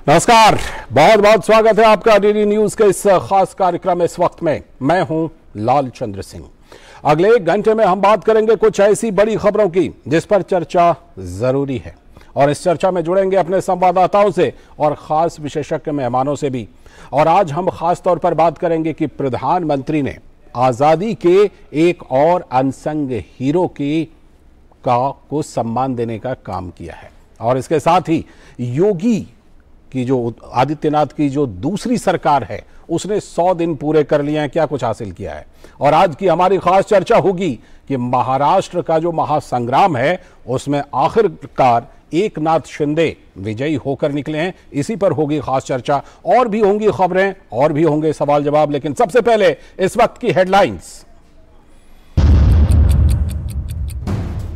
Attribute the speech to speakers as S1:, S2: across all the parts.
S1: नमस्कार, बहुत बहुत स्वागत है आपका डीडी न्यूज के इस खास कार्यक्रम इस वक्त में। मैं हूं लाल चंद्र सिंह। अगले 1 घंटे में हम बात करेंगे कुछ ऐसी बड़ी खबरों की जिस पर चर्चा जरूरी है, और इस चर्चा में जुड़ेंगे अपने संवाददाताओं से और खास विशेषज्ञ मेहमानों से भी। और आज हम खास तौर पर बात करेंगे कि प्रधानमंत्री ने आजादी के एक और अनसंग हीरो को सम्मान देने का काम किया है, और इसके साथ ही योगी की जो आदित्यनाथ की जो दूसरी सरकार है उसने 100 दिन पूरे कर लिए हैं, क्या कुछ हासिल किया है। और आज की हमारी खास चर्चा होगी कि महाराष्ट्र का जो महासंग्राम है उसमें आखिरकार एकनाथ शिंदे विजयी होकर निकले हैं। इसी पर होगी खास चर्चा, और भी होंगी खबरें और भी होंगे सवाल जवाब। लेकिन सबसे पहले इस वक्त की हेडलाइंस।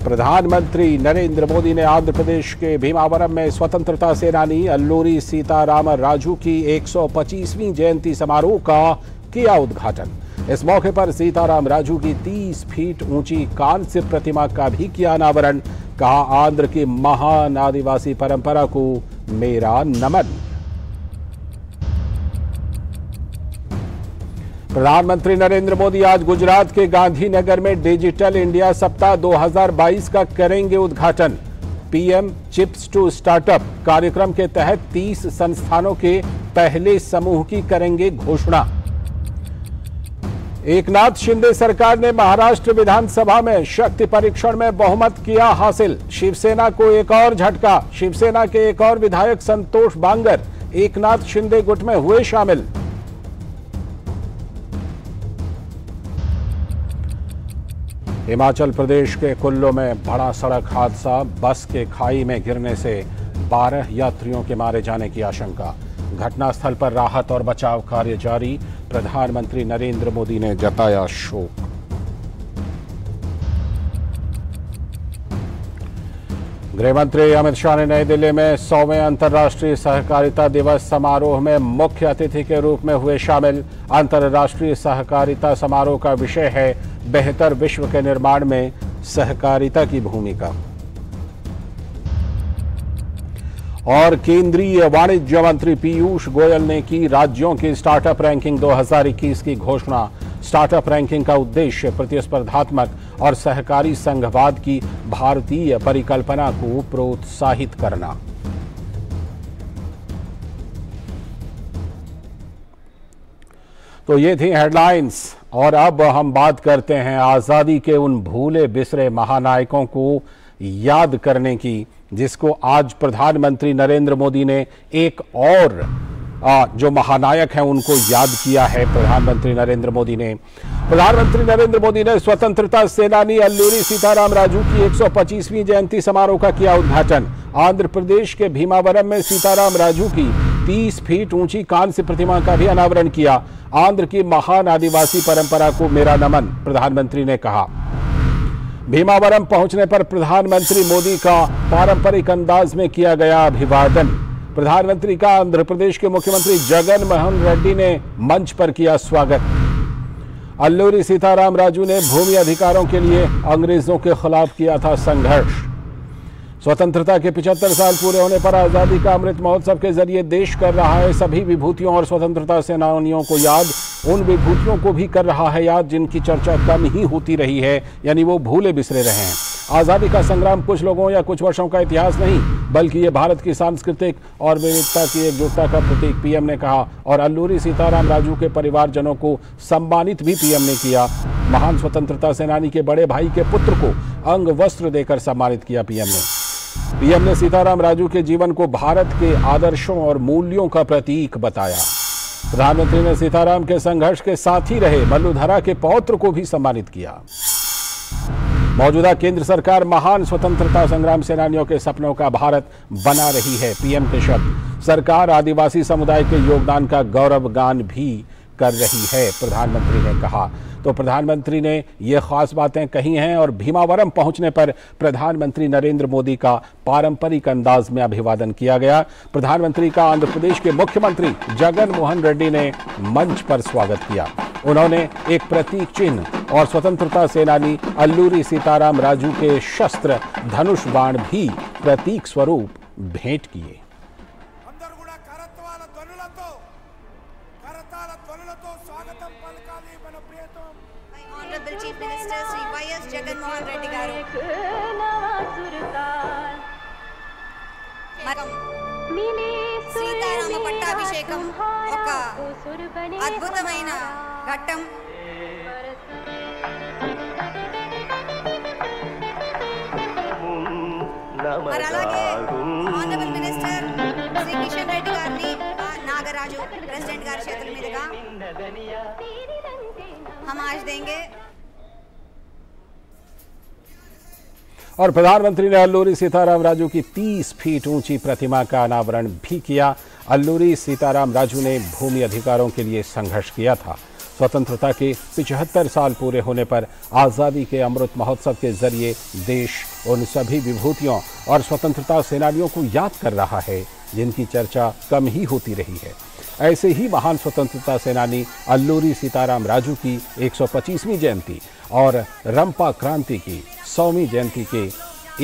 S1: प्रधानमंत्री नरेंद्र मोदी ने आंध्र प्रदेश के भीमावरम में स्वतंत्रता सेनानी अल्लूरी सीताराम राजू की 125वीं जयंती समारोह का किया उद्घाटन। इस मौके पर सीताराम राजू की 30 फीट ऊंची कांस्य प्रतिमा का भी किया अनावरण। कहा, आंध्र की महान आदिवासी परंपरा को मेरा नमन। प्रधानमंत्री नरेंद्र मोदी आज गुजरात के गांधीनगर में डिजिटल इंडिया सप्ताह 2022 का करेंगे उद्घाटन। पीएम चिप्स टू स्टार्टअप कार्यक्रम के तहत 30 संस्थानों के पहले समूह की करेंगे घोषणा। एकनाथ शिंदे सरकार ने महाराष्ट्र विधानसभा में शक्ति परीक्षण में बहुमत किया हासिल। शिवसेना को एक और झटका। शिवसेना के एक और विधायक संतोष बांगर एकनाथ शिंदे गुट में हुए शामिल। हिमाचल प्रदेश के कुल्लू में बड़ा सड़क हादसा। बस के खाई में गिरने से 12 यात्रियों के मारे जाने की आशंका। घटनास्थल पर राहत और बचाव कार्य जारी। प्रधानमंत्री नरेंद्र मोदी ने जताया शोक। गृह मंत्री अमित शाह ने नई दिल्ली में 100वें अंतर्राष्ट्रीय सहकारिता दिवस समारोह में मुख्य अतिथि के रूप में हुए शामिल। अंतर्राष्ट्रीय सहकारिता समारोह का विषय है बेहतर विश्व के निर्माण में सहकारिता की भूमिका। और केंद्रीय वाणिज्य मंत्री पीयूष गोयल ने की राज्यों की स्टार्टअप रैंकिंग 2021 की घोषणा। स्टार्टअप रैंकिंग का उद्देश्य प्रतिस्पर्धात्मक और सहकारी संघवाद की भारतीय परिकल्पना को प्रोत्साहित करना। तो ये थी हेडलाइंस, और अब हम बात करते हैं आजादी के उन भूले बिसरे महानायकों को याद करने की, जिसको आज प्रधानमंत्री नरेंद्र मोदी ने एक और जो महानायक हैं उनको याद किया है। प्रधानमंत्री नरेंद्र मोदी ने स्वतंत्रता सेनानी अल्लूरी सीताराम राजू की 125वीं जयंती समारोह का किया उद्घाटन। आंध्र प्रदेश के भीमावरम में सीताराम राजू की 30 फीट ऊंची कांस्य प्रतिमा का भी अनावरण किया। आंध्र की महान आदिवासी परंपरा को मेरा नमन, प्रधानमंत्री ने कहा। भीमावरम पहुंचने पर प्रधानमंत्री मोदी का पारंपरिक अंदाज में किया गया अभिवादन। प्रधानमंत्री का आंध्र प्रदेश के मुख्यमंत्री जगन मोहन रेड्डी ने मंच पर किया स्वागत। अल्लूरी सीताराम राजू ने भूमि अधिकारों के लिए अंग्रेजों के खिलाफ किया था संघर्ष। स्वतंत्रता के 75 साल पूरे होने पर आजादी का अमृत महोत्सव के जरिए देश कर रहा है सभी विभूतियों और स्वतंत्रता सेनानियों को याद। उन विभूतियों को भी कर रहा है याद जिनकी चर्चा कम ही होती रही है, यानी वो भूले बिसरे रहे हैं। आजादी का संग्राम कुछ लोगों या कुछ वर्षों का इतिहास नहीं, बल्कि ये भारत की सांस्कृतिक और विविधता की एकजुटता का प्रतीक, पीएम ने कहा। और अल्लूरी सीताराम राजू के परिवारजनों को सम्मानित भी पीएम ने किया। महान स्वतंत्रता सेनानी के बड़े भाई के पुत्र को अंग वस्त्र देकर सम्मानित किया पीएम ने सीताराम राजू के जीवन को भारत के आदर्शों और मूल्यों का प्रतीक बताया। प्रधानमंत्री ने सीताराम के संघर्ष के साथी रहे मल्लूधरा के पौत्र को भी सम्मानित किया। मौजूदा केंद्र सरकार महान स्वतंत्रता संग्राम सेनानियों के सपनों का भारत बना रही है, पीएम के शब्द। सरकार आदिवासी समुदाय के योगदान का गौरवगान भी कर रही है, प्रधानमंत्री ने कहा। तो प्रधानमंत्री ने ये खास बातें कही हैं, और भीमावरम पहुंचने पर प्रधानमंत्री नरेंद्र मोदी का पारंपरिक अंदाज में अभिवादन किया गया। प्रधानमंत्री का आंध्र प्रदेश के मुख्यमंत्री जगन मोहन रेड्डी ने मंच पर स्वागत किया। उन्होंने एक प्रतीक चिन्ह और स्वतंत्रता सेनानी अल्लूरी सीताराम राजू के शस्त्र धनुष बाण भी प्रतीक स्वरूप भेंट किए।
S2: సీతారామ పట్టాభిషేకం ఒక అద్భుతమైన ఘట్టం. మరి అలాగే ఆనరబుల్ మినిస్టర్ శ్రీ కిషన్ రెడ్డి గారిని నాగరాజు ప్రెసిడెంట్ గారి చేతుల మీదుగా हम आज देंगे.
S1: और प्रधानमंत्री ने अल्लूरी सीताराम राजू की 30 फीट ऊंची प्रतिमा का अनावरण भी किया. अल्लूरी सीताराम राजू ने भूमि अधिकारों के लिए संघर्ष किया था. स्वतंत्रता के 75 साल पूरे होने पर आज़ादी के अमृत महोत्सव के जरिए देश उन सभी विभूतियों और स्वतंत्रता सेनानियों को याद कर रहा है जिनकी चर्चा कम ही होती रही है. ऐसे ही महान स्वतंत्रता सेनानी अल्लूरी सीताराम राजू की 125वीं जयंती और रंपा क्रांति की 100वीं जयंती के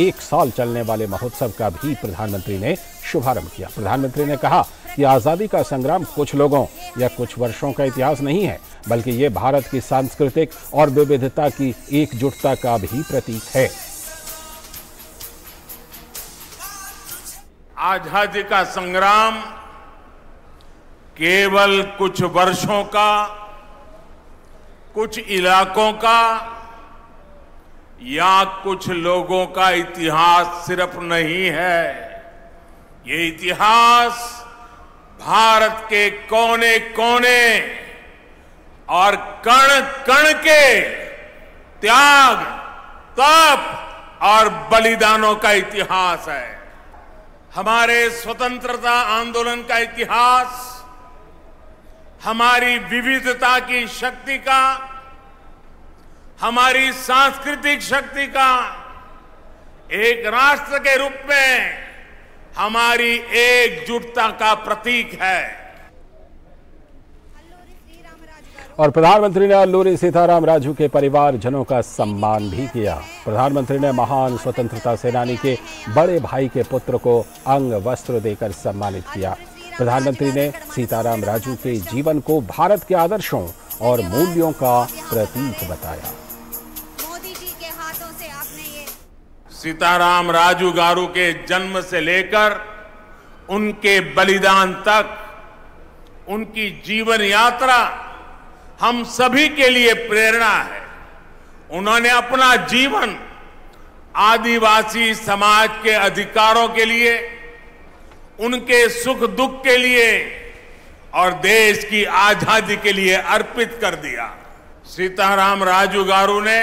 S1: एक साल चलने वाले महोत्सव का भी प्रधानमंत्री ने शुभारंभ किया. प्रधानमंत्री ने कहा कि आज़ादी का संग्राम कुछ लोगों या कुछ वर्षों का इतिहास नहीं है, बल्कि ये भारत की सांस्कृतिक और विविधता की एकजुटता का भी प्रतीक है.
S3: आजादी का संग्राम केवल कुछ वर्षों का, कुछ इलाकों का या कुछ लोगों का इतिहास सिर्फ नहीं है. ये इतिहास भारत के कोने कोने और कण कण के त्याग, तप और बलिदानों का इतिहास है. हमारे स्वतंत्रता आंदोलन का इतिहास हमारी विविधता की शक्ति का, हमारी सांस्कृतिक शक्ति का, एक राष्ट्र के रूप में हमारी एकजुटता का प्रतीक है.
S1: और प्रधानमंत्री ने अल्लूरी सीताराम राजू के परिवारजनों का सम्मान भी किया. प्रधानमंत्री ने महान स्वतंत्रता सेनानी के बड़े भाई के पुत्र को अंग वस्त्र देकर सम्मानित किया. प्रधानमंत्री ने सीताराम राजू के जीवन को भारत के आदर्शों और मूल्यों का प्रतीक बताया.
S2: मोदी जी के हाथों से आपने ये
S3: सीताराम राजू गारू के जन्म से लेकर उनके बलिदान तक उनकी जीवन यात्रा हम सभी के लिए प्रेरणा है. उन्होंने अपना जीवन आदिवासी समाज के अधिकारों के लिए, उनके सुख दुख के लिए और देश की आजादी के लिए अर्पित कर दिया. सीताराम राजू गारू ने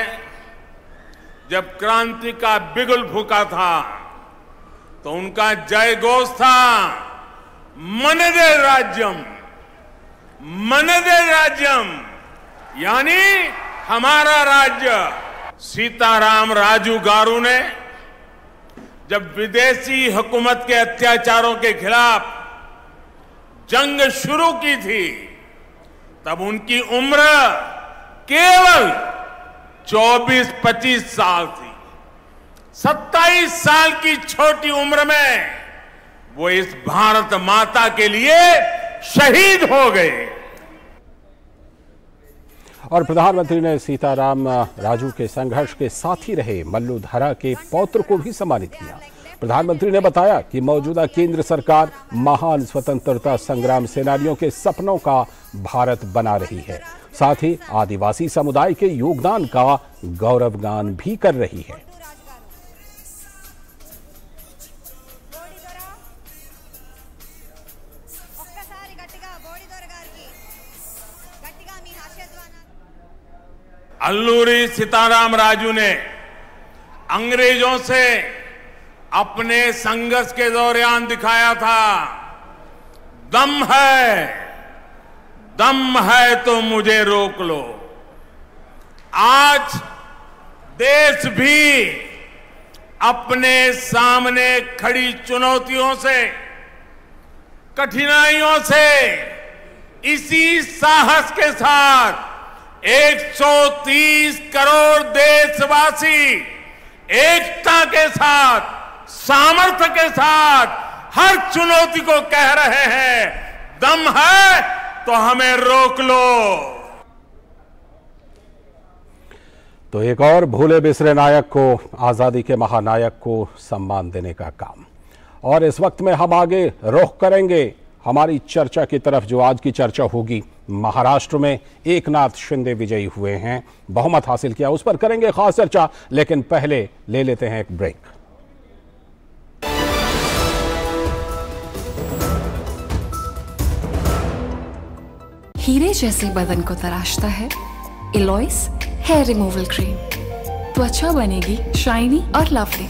S3: जब क्रांति का बिगुल फूंका था तो उनका जय घोष था, मनदे राज्यम, मनदे राज्यम, यानी हमारा राज्य. सीताराम राजू गारू ने जब विदेशी हुकूमत के अत्याचारों के खिलाफ जंग शुरू की थी तब उनकी उम्र केवल 24-25 साल थी. 27 साल की छोटी उम्र में वो इस भारत माता के लिए शहीद हो गए.
S1: और प्रधानमंत्री ने सीताराम राजू के संघर्ष के साथी रहे मल्लूधरा के पौत्र को भी सम्मानित किया. प्रधानमंत्री ने बताया कि मौजूदा केंद्र सरकार महान स्वतंत्रता संग्राम सेनानियों के सपनों का भारत बना रही है. साथ ही आदिवासी समुदाय के योगदान का गौरवगान भी कर रही है.
S3: अल्लूरी सीताराम राजू ने अंग्रेजों से अपने संघर्ष के दौरान दिखाया था, दम है तो मुझे रोक लो. आज देश भी अपने सामने खड़ी चुनौतियों से, कठिनाइयों से इसी साहस के साथ 130 करोड़ देशवासी एकता के साथ, सामर्थ्य के साथ हर चुनौती को कह रहे हैं, दम है तो हमें रोक लो.
S1: तो एक और भूले बिसरे नायक को, आजादी के महानायक को सम्मान देने का काम. और इस वक्त में हम आगे रुख करेंगे हमारी चर्चा की तरफ, जो आज की चर्चा होगी। महाराष्ट्र में एकनाथ शिंदे विजयी हुए हैं, बहुमत हासिल किया, उस पर करेंगे खास चर्चा, लेकिन पहले ले लेते हैं एक ब्रेक।
S4: हीरे जैसे बदन को तराशता है एलॉइस हेयर रिमूवल क्रीम। त्वचा बनेगी शाइनी और लवली।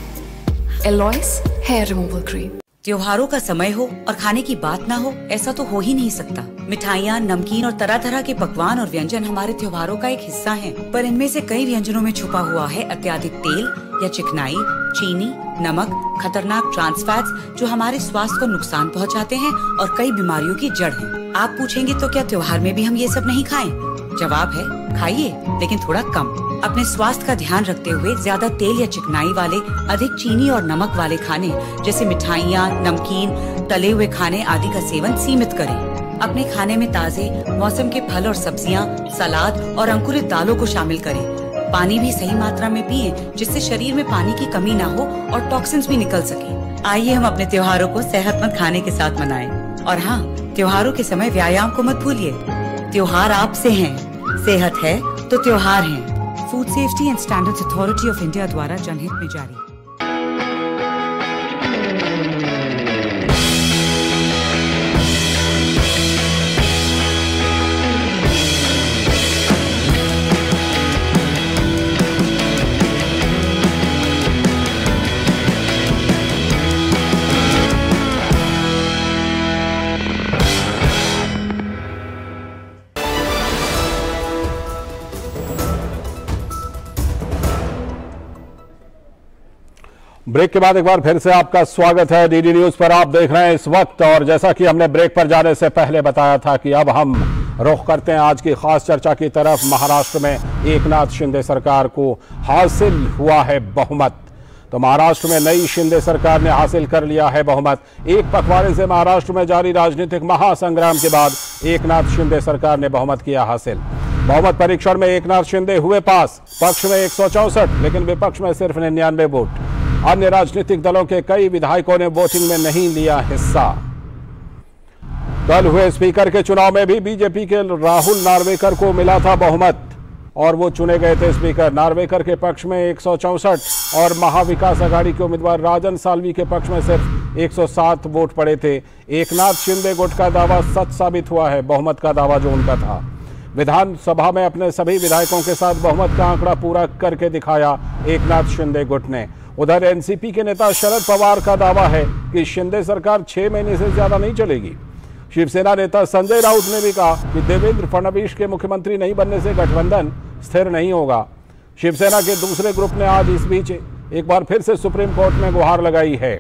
S4: एलॉइस हेयर रिमूवल क्रीम।
S5: त्योहारों का समय हो और खाने की बात ना हो, ऐसा तो हो ही नहीं सकता। मिठाइयाँ, नमकीन और तरह तरह के पकवान और व्यंजन हमारे त्योहारों का एक हिस्सा हैं, पर इनमें से कई व्यंजनों में छुपा हुआ है अत्यधिक तेल या चिकनाई, चीनी, नमक, खतरनाक ट्रांस फैट्स जो हमारे स्वास्थ्य को नुकसान पहुंचाते हैं और कई बीमारियों की जड़ हैं। आप पूछेंगे तो क्या त्योहार में भी हम ये सब नहीं खाएं? जवाब है खाइए, लेकिन थोड़ा कम। अपने स्वास्थ्य का ध्यान रखते हुए ज्यादा तेल या चिकनाई वाले, अधिक चीनी और नमक वाले खाने जैसे मिठाइयाँ, नमकीन, तले हुए खाने आदि का सेवन सीमित करें। अपने खाने में ताजे मौसम के फल और सब्जियाँ, सलाद और अंकुरित दालों को शामिल करें। पानी भी सही मात्रा में पिएं, जिससे शरीर में पानी की कमी ना हो और टॉक्सिन्स भी निकल सके। आइए हम अपने त्योहारों को सेहतमंद खाने के साथ मनाएं। और हाँ, त्योहारों के समय व्यायाम को मत भूलिए। त्योहार आपसे हैं, सेहत है तो त्योहार है। Food safety and standards authority of India द्वारा जनहित में जारी।
S1: ब्रेक के बाद एक बार फिर से आपका स्वागत है। डीडी न्यूज पर आप देख रहे हैं इस वक्त, और जैसा कि हमने ब्रेक पर जाने से पहले बताया था कि अब हम रुख करते हैं आज की खास चर्चा की तरफ। महाराष्ट्र में एकनाथ शिंदे सरकार को हासिल हुआ है बहुमत। तो महाराष्ट्र में नई शिंदे सरकार ने हासिल कर लिया है बहुमत। एक पखवाड़े से महाराष्ट्र में जारी राजनीतिक महासंग्राम के बाद एकनाथ शिंदे सरकार ने बहुमत किया हासिल। बहुमत परीक्षण में एकनाथ शिंदे हुए पास, पक्ष में 164, लेकिन विपक्ष में सिर्फ 99 वोट। अन्य राजनीतिक दलों के कई विधायकों ने वोटिंग में नहीं लिया हिस्सा। कल हुए स्पीकर के चुनाव में भी बीजेपी के राहुल नार्वेकर को मिला था बहुमत और वो चुने गए थे स्पीकर। नार्वेकर के पक्ष में 164 और महाविकास आघाड़ी के उम्मीदवार राजन साल्वी के पक्ष में सिर्फ 107 वोट पड़े थे। एकनाथ शिंदे गुट का दावा सच साबित हुआ है, बहुमत का दावा जो उनका था। विधानसभा में अपने सभी विधायकों के साथ बहुमत का आंकड़ा पूरा करके दिखाया एकनाथ शिंदे गुट ने। उधर एनसीपी के नेता शरद पवार का दावा है कि शिंदे सरकार 6 महीने से ज्यादा नहीं चलेगी। शिवसेना नेता संजय राउत ने भी कहा कि देवेंद्र फडणवीस के मुख्यमंत्री नहीं बनने से गठबंधन स्थिर नहीं होगा। शिवसेना के दूसरे ग्रुप ने आज इस बीच एक बार फिर से सुप्रीम कोर्ट में गुहार लगाई है।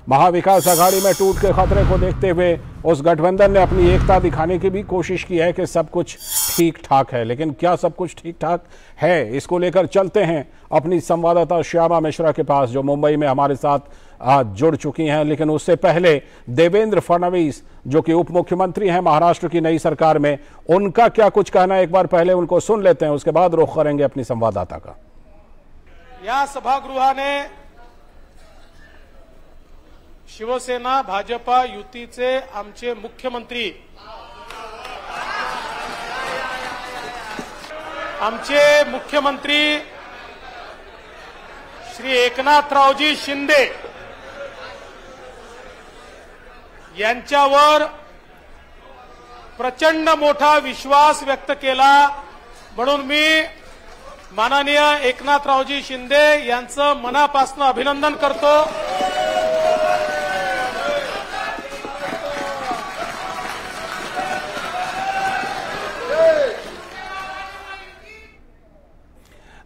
S1: महाविकास आघाड़ी में टूट के खतरे को देखते हुए उस गठबंधन ने अपनी एकता दिखाने की भी कोशिश की है कि सब कुछ ठीक ठाक है, लेकिन क्या सब कुछ ठीक ठाक है, इसको लेकर चलते हैं अपनी संवाददाता श्यामा मिश्रा के पास, जो मुंबई में हमारे साथ जुड़ चुकी हैं। लेकिन उससे पहले देवेंद्र फडणवीस जो कि उप मुख्यमंत्री हैं महाराष्ट्र की नई सरकार में, उनका क्या कुछ कहना है, एक बार पहले उनको सुन लेते हैं, उसके बाद रुख करेंगे अपनी संवाददाता का।
S6: या सभागृहाने शिवसेना भाजपा युतीचे आमचे मुख्यमंत्री श्री एकनाथरावजी शिंदे यांच्यावर प्रचंड मोठा विश्वास व्यक्त केला, म्हणून मी माननीय एकनाथरावजी शिंदे यांचं मनापासून अभिनंदन करतो।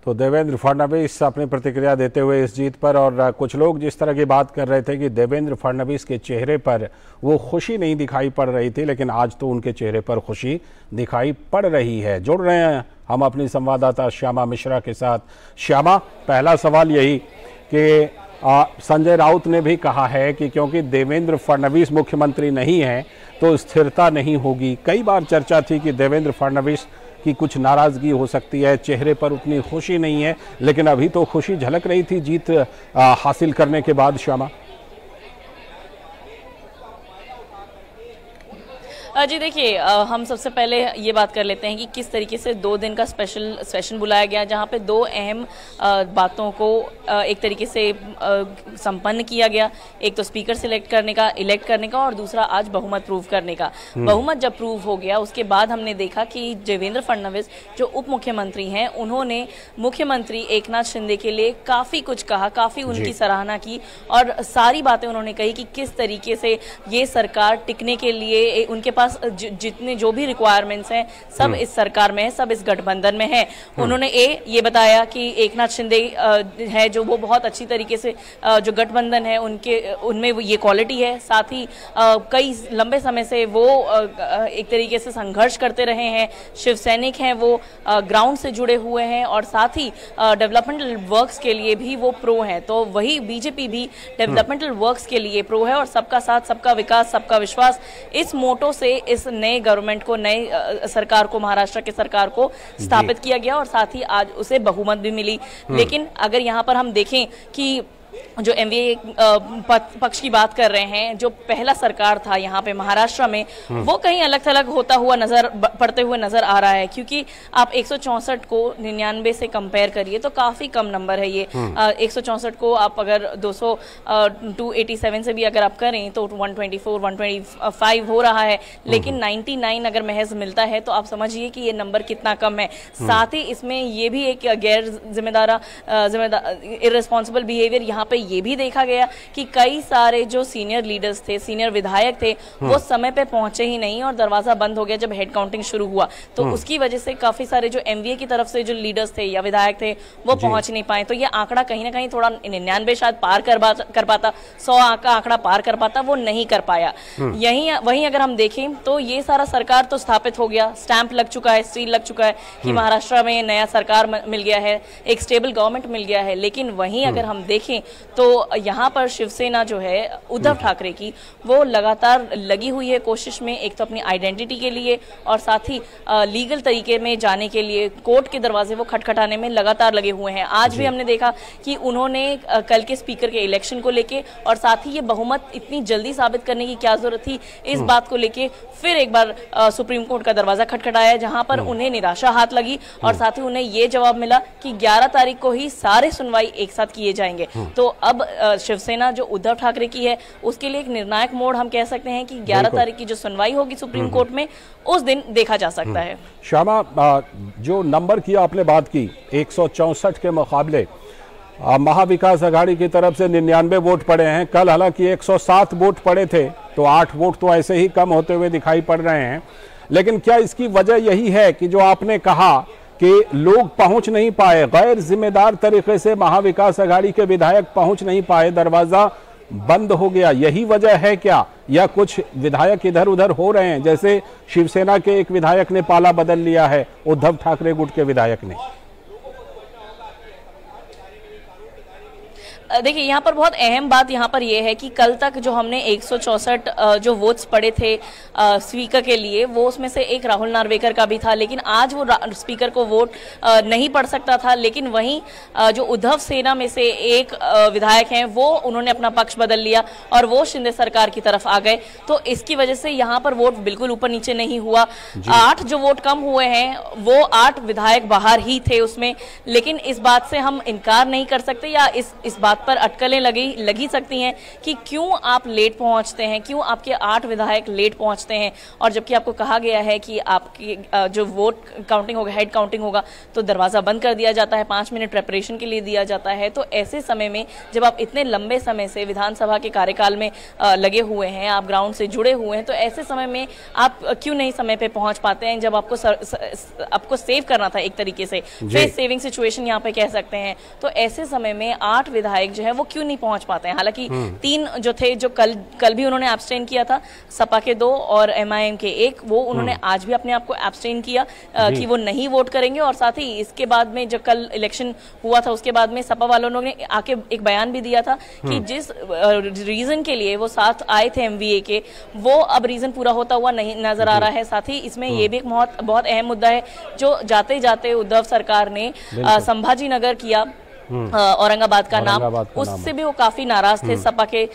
S1: तो देवेंद्र फडणवीस अपनी प्रतिक्रिया देते हुए इस जीत पर, और कुछ लोग जिस तरह की बात कर रहे थे कि देवेंद्र फडणवीस के चेहरे पर वो खुशी नहीं दिखाई पड़ रही थी, लेकिन आज तो उनके चेहरे पर खुशी दिखाई पड़ रही है। जुड़ रहे हैं हम अपनी संवाददाता श्यामा मिश्रा के साथ। श्यामा, पहला सवाल यही कि संजय राउत ने भी कहा है कि क्योंकि देवेंद्र फडणवीस मुख्यमंत्री नहीं है तो स्थिरता नहीं होगी। कई बार चर्चा थी कि देवेंद्र फडणवीस की कुछ नाराजगी हो सकती है, चेहरे पर उतनी खुशी नहीं है, लेकिन अभी तो खुशी झलक रही थी जीत हासिल करने के बाद। श्यामा,
S7: जी देखिए, हम सबसे पहले ये बात कर लेते हैं कि किस तरीके से 2 दिन का स्पेशल सेशन बुलाया गया, जहां पे 2 अहम बातों को एक तरीके से संपन्न किया गया। एक तो स्पीकर इलेक्ट करने का और दूसरा आज बहुमत प्रूव करने का। बहुमत जब प्रूव हो गया उसके बाद हमने देखा कि देवेंद्र फडणवीस जो उप मुख्यमंत्री हैं, उन्होंने मुख्यमंत्री एकनाथ शिंदे के लिए काफी कुछ कहा, काफी उनकी सराहना की और सारी बातें उन्होंने कही कि किस तरीके से ये सरकार टिकने के लिए उनके पास जितने जो भी रिक्वायरमेंट्स हैं सब इस सरकार में है, सब इस गठबंधन में है। उन्होंने ये बताया कि एकनाथ शिंदे है जो वो बहुत अच्छी तरीके से जो गठबंधन है उनमें ये क्वालिटी है। साथ ही कई लंबे समय से वो एक तरीके से संघर्ष करते रहे हैं, शिव सैनिक हैं, वो ग्राउंड से जुड़े हुए हैं और साथ ही डेवलपमेंटल वर्क्स के लिए भी वो प्रो हैं। तो वही बीजेपी भी डेवलपमेंटल वर्क्स के लिए प्रो है और सबका साथ, सबका विकास, सबका विश्वास, इस मोटो से इस नए गवर्नमेंट को, नए सरकार को, महाराष्ट्र के सरकार को स्थापित किया गया और साथ ही आज उसे बहुमत भी मिली। लेकिन अगर यहाँ पर हम देखें कि जो एमवीए पक्ष की बात कर रहे हैं, जो पहला सरकार था यहाँ पे महाराष्ट्र में, वो कहीं अलग थलग होता हुआ पड़ते हुए नजर आ रहा है, क्योंकि आप 164 को 99 से कंपेयर करिए तो काफी कम नंबर है ये। 164 को आप अगर 287 से भी अगर आप करें तो 124, 125 हो रहा है, लेकिन 99 अगर महज मिलता है तो आप समझिए कि ये नंबर कितना कम है। साथ ही इसमें ये भी एक गैर जिम्मेदार इररिस्पॉन्सिबल बिहेवियर यहाँ पे ये भी देखा गया कि कई सारे जो सीनियर लीडर्स थे, सीनियर विधायक थे, वो समय पे पहुंचे ही नहीं और दरवाजा बंद हो गया जब हेड काउंटिंग शुरू हुआ। तो उसकी वजह से काफी सारे जो एमवीए की तरफ से जो लीडर्स थे या विधायक थे वो पहुंच नहीं पाए। तो ये आंकड़ा कहीं ना कहीं थोड़ा 99 शायद पार कर पाता, 100 का आंकड़ा पार कर पाता, वो नहीं कर पाया। वहीं अगर हम देखें तो ये सारा सरकार तो स्थापित हो गया, स्टैंप लग चुका है, सील लग चुका है कि महाराष्ट्र में नया सरकार मिल गया है, एक स्टेबल गवर्नमेंट मिल गया है। लेकिन वहीं अगर हम देखें तो यहाँ पर शिवसेना जो है उद्धव ठाकरे की, वो लगातार लगी हुई है कोशिश में, एक तो अपनी आइडेंटिटी के लिए और साथ ही लीगल तरीके में जाने के लिए कोर्ट के दरवाजे वो खटखटाने में लगातार लगे हुए हैं। आज भी हमने देखा कि उन्होंने कल के स्पीकर के इलेक्शन को लेके और साथ ही ये बहुमत इतनी जल्दी साबित करने की क्या जरूरत थी, इस बात को लेके फिर एक बार सुप्रीम कोर्ट का दरवाजा खटखटाया, जहां पर उन्हें निराशा हाथ लगी और साथ ही उन्हें ये जवाब मिला कि 11 तारीख को ही सारे सुनवाई एक साथ किए जाएंगे। तो अब शिवसेना जो उद्धव ठाकरे की है उसके लिए एक निर्णायक मोड़ हम कह सकते हैं कि 11 तारीख की जो सुनवाई होगी सुप्रीम कोर्ट में उस दिन देखा जा सकता है।
S1: श्यामा, जो नंबर की आपने बात की 164 के मुकाबले महाविकास आघाड़ी की तरफ से 99 वोट पड़े हैं। कल हालांकि 107 वोट पड़े थे, तो 8 वोट तो ऐसे ही कम होते हुए दिखाई पड़ रहे हैं। लेकिन क्या इसकी वजह यही है कि जो आपने कहा कि लोग पहुंच नहीं पाए, गैर जिम्मेदार तरीके से महाविकास आघाड़ी के विधायक पहुंच नहीं पाए, दरवाजा बंद हो गया, यही वजह है क्या? या कुछ विधायक इधर उधर हो रहे हैं, जैसे शिवसेना के एक विधायक ने पाला बदल लिया है उद्धव ठाकरे गुट के विधायक ने?
S7: देखिए, यहाँ पर बहुत अहम बात यहाँ पर यह है कि कल तक जो हमने 164 जो वोट्स पड़े थे स्पीकर के लिए, वो उसमें से एक राहुल नार्वेकर का भी था, लेकिन आज वो स्पीकर को वोट नहीं पड़ सकता था। लेकिन वहीं जो उद्धव सेना में से एक विधायक हैं वो उन्होंने अपना पक्ष बदल लिया और वो शिंदे सरकार की तरफ आ गए। तो इसकी वजह से यहाँ पर वोट बिल्कुल ऊपर नीचे नहीं हुआ। 8 जो वोट कम हुए हैं वो 8 विधायक बाहर ही थे उसमें। लेकिन इस बात से हम इनकार नहीं कर सकते या इस बात पर अटकलें लगी सकती हैं कि क्यों आप लेट पहुंचते हैं, क्यों आपके 8 विधायक लेट पहुंचते हैं, और जबकि आपको कहा गया है कि आपकी जो वोट काउंटिंग होगा, हेड काउंटिंग होगा, तो दरवाजा बंद कर दिया जाता है, 5 मिनट प्रेपरेशन के लिए दिया जाता है। तो ऐसे समय में जब आप इतने लंबे समय से विधानसभा के कार्यकाल में लगे हुए हैं, आप ग्राउंड से जुड़े हुए हैं, तो ऐसे समय में आप क्यों नहीं समय पे पहुंच पाते हैं, जब आपको सेव करना था एक तरीके से, फेस सेविंग सिचुएशन यहाँ पे कह सकते हैं। तो ऐसे समय में 8 विधायक जो है वो क्यों नहीं पहुंच पाते हैं। हालांकि 3 जो थे, जो कल भी उन्होंने एब्सटेन किया था, सपा के 2 और एमआईएम के 1, वो उन्होंने आज भी अपने आप को एब्सटेन किया कि वो नहीं वोट करेंगे। और साथ ही इसके बाद में जब कल इलेक्शन हुआ था उसके बाद में सपा वालों ने आके एक बयान भी दिया था कि जिस रीजन के लिए वो साथ आए थे एमवीए के, वो अब रीजन पूरा होता हुआ नहीं नजर आ रहा है। साथ ही इसमें ये भी एक बहुत अहम मुद्दा है जो जाते जाते उद्धव सरकार ने संभाजी नगर किया, औरंगाबाद का नाम, उससे भी वो काफी नाराज थे सपा के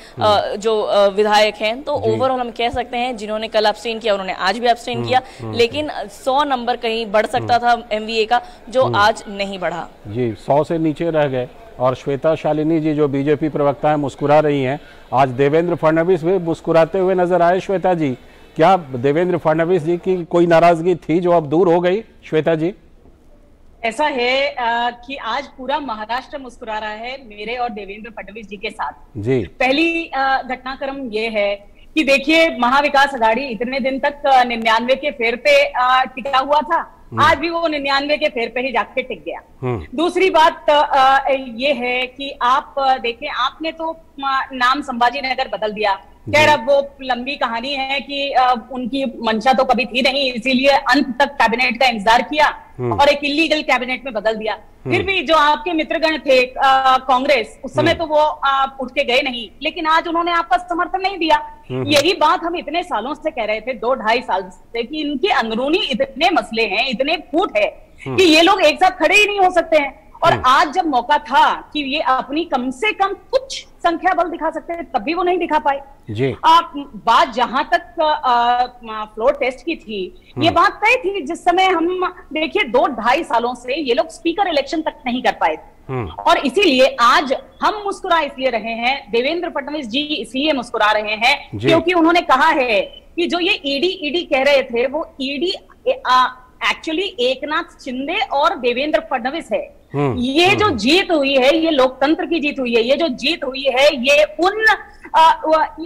S7: जो विधायक हैं। तो ओवरऑल हम कह सकते हैं जिन्होंने कल एब्सटेन किया उन्होंने आज भी एब्सटेन किया, लेकिन 100 नंबर कहीं बढ़ सकता था एमवीए का, जो आज नहीं बढ़ा
S1: जी, 100 से नीचे रह गए। और श्वेता शालिनी जी जो बीजेपी प्रवक्ता है मुस्कुरा रही हैं। आज देवेंद्र फडणवीस भी मुस्कुराते हुए नजर आए। श्वेता जी, क्या देवेंद्र फडणवीस जी की कोई नाराजगी थी जो अब दूर हो गई? श्वेता जी,
S8: ऐसा है कि आज पूरा महाराष्ट्र मुस्कुरा रहा है मेरे और देवेंद्र फडणवीस जी के साथ
S1: जी।
S8: पहली घटनाक्रम ये है कि देखिए, महाविकास आघाड़ी इतने दिन तक 99 के फेर पे टिका हुआ था, आज भी वो 99 के फेर पे ही जाके टिक गया। दूसरी बात ये है कि आप देखें, आपने तो नाम संभाजी नगर बदल दिया। खैर, अब वो लंबी कहानी है कि उनकी मंशा तो कभी थी नहीं, इसीलिए अंत तक कैबिनेट का इंतजार किया और एक इलीगल कैबिनेट में बदल दिया। फिर भी जो आपके मित्रगण थे कांग्रेस, उस समय तो वो उठ के गए नहीं, लेकिन आज उन्होंने आपका समर्थन नहीं दिया। यही बात हम इतने सालों से कह रहे थे, 2-2.5 साल से, कि इनके अंदरूनी इतने मसले हैं, इतने फूट है कि ये लोग एक साथ खड़े ही नहीं हो सकते हैं। और आज जब मौका था कि ये अपनी कम से कम कुछ संख्या बल दिखा सकते हैं, तब भी वो नहीं दिखा पाए
S1: जी।
S8: बात जहां तक फ्लोर टेस्ट की थी, ये बात तय थी जिस समय हम देखिए 2-2.5 सालों से ये लोग स्पीकर इलेक्शन तक नहीं कर पाए थे। और इसीलिए आज हम मुस्कुरा इसलिए रहे हैं, देवेंद्र फडणवीस जी इसलिए मुस्कुरा रहे हैं क्योंकि उन्होंने कहा है कि जो ये ईडी कह रहे थे, वो ईडी एक्चुअली एकनाथ शिंदे और देवेंद्र फडणवीस है। ये जो जीत हुई है, ये लोकतंत्र की जीत हुई है। ये जो जीत हुई है, ये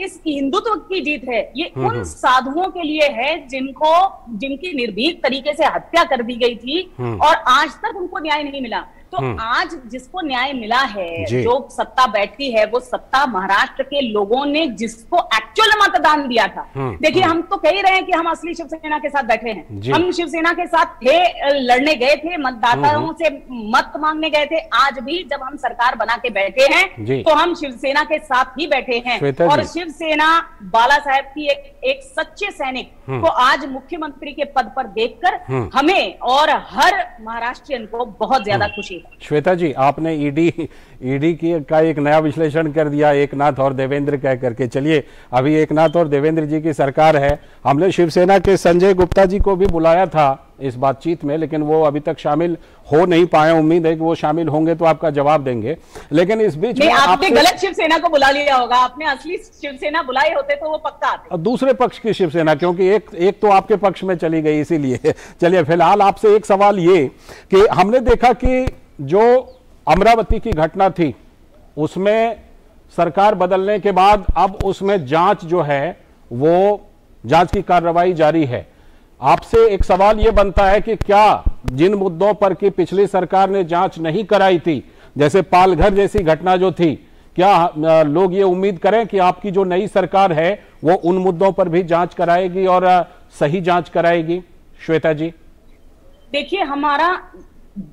S8: इस हिंदुत्व की जीत है। ये उन साधुओं के लिए है जिनकी निर्भीक तरीके से हत्या कर दी गई थी और आज तक उनको न्याय नहीं मिला। तो आज जिसको न्याय मिला है, जो सत्ता बैठी है, वो सत्ता महाराष्ट्र के लोगों ने जिसको एक्चुअल मतदान दिया था। देखिए, हम तो कह ही रहे हैं कि हम असली शिवसेना के साथ बैठे हैं। हम शिवसेना के साथ थे, लड़ने गए थे, मतदाताओं से मत मांगने गए थे। आज भी जब हम सरकार बना के बैठे हैं तो हम शिवसेना के साथ ही बैठे हैं। और शिवसेना बाला साहेब की एक सच्चे सैनिक को आज मुख्यमंत्री के पद पर देखकर हमें और हर महाराष्ट्रियन को बहुत ज्यादा खुशी।
S1: श्वेता जी, आपने ईडी का एक नया विश्लेषण कर दिया, एकनाथ और देवेंद्र कह करके। चलिए, अभी एकनाथ और देवेंद्र जी की सरकार है। हमने शिवसेना के संजय गुप्ता जी को भी बुलाया था इस बातचीत में, लेकिन वो अभी तक शामिल हो नहीं पाए। उम्मीद है कि वो शामिल होंगे तो आपका जवाब देंगे। लेकिन इस बीच में
S8: आपने गलत शिवसेना को बुला लिया होगा। आपने असली शिवसेना बुलाई होते तो वो पक्का आते।
S1: दूसरे पक्ष की शिवसेना, क्योंकि एक तो आपके पक्ष में चली गई, इसीलिए। चलिए, फिलहाल आपसे एक सवाल ये कि हमने देखा कि जो अमरावती की घटना थी, उसमें सरकार बदलने के बाद अब उसमें जांच जो है, वो जांच की कार्रवाई जारी है। आपसे एक सवाल यह बनता है कि क्या जिन मुद्दों पर कि पिछली सरकार ने जांच नहीं कराई थी, जैसे पालघर जैसी घटना जो थी, क्या लोग ये उम्मीद करें कि आपकी जो नई सरकार है वो उन मुद्दों पर भी जांच कराएगी और सही जांच कराएगी? श्वेता जी,
S8: देखिए, हमारा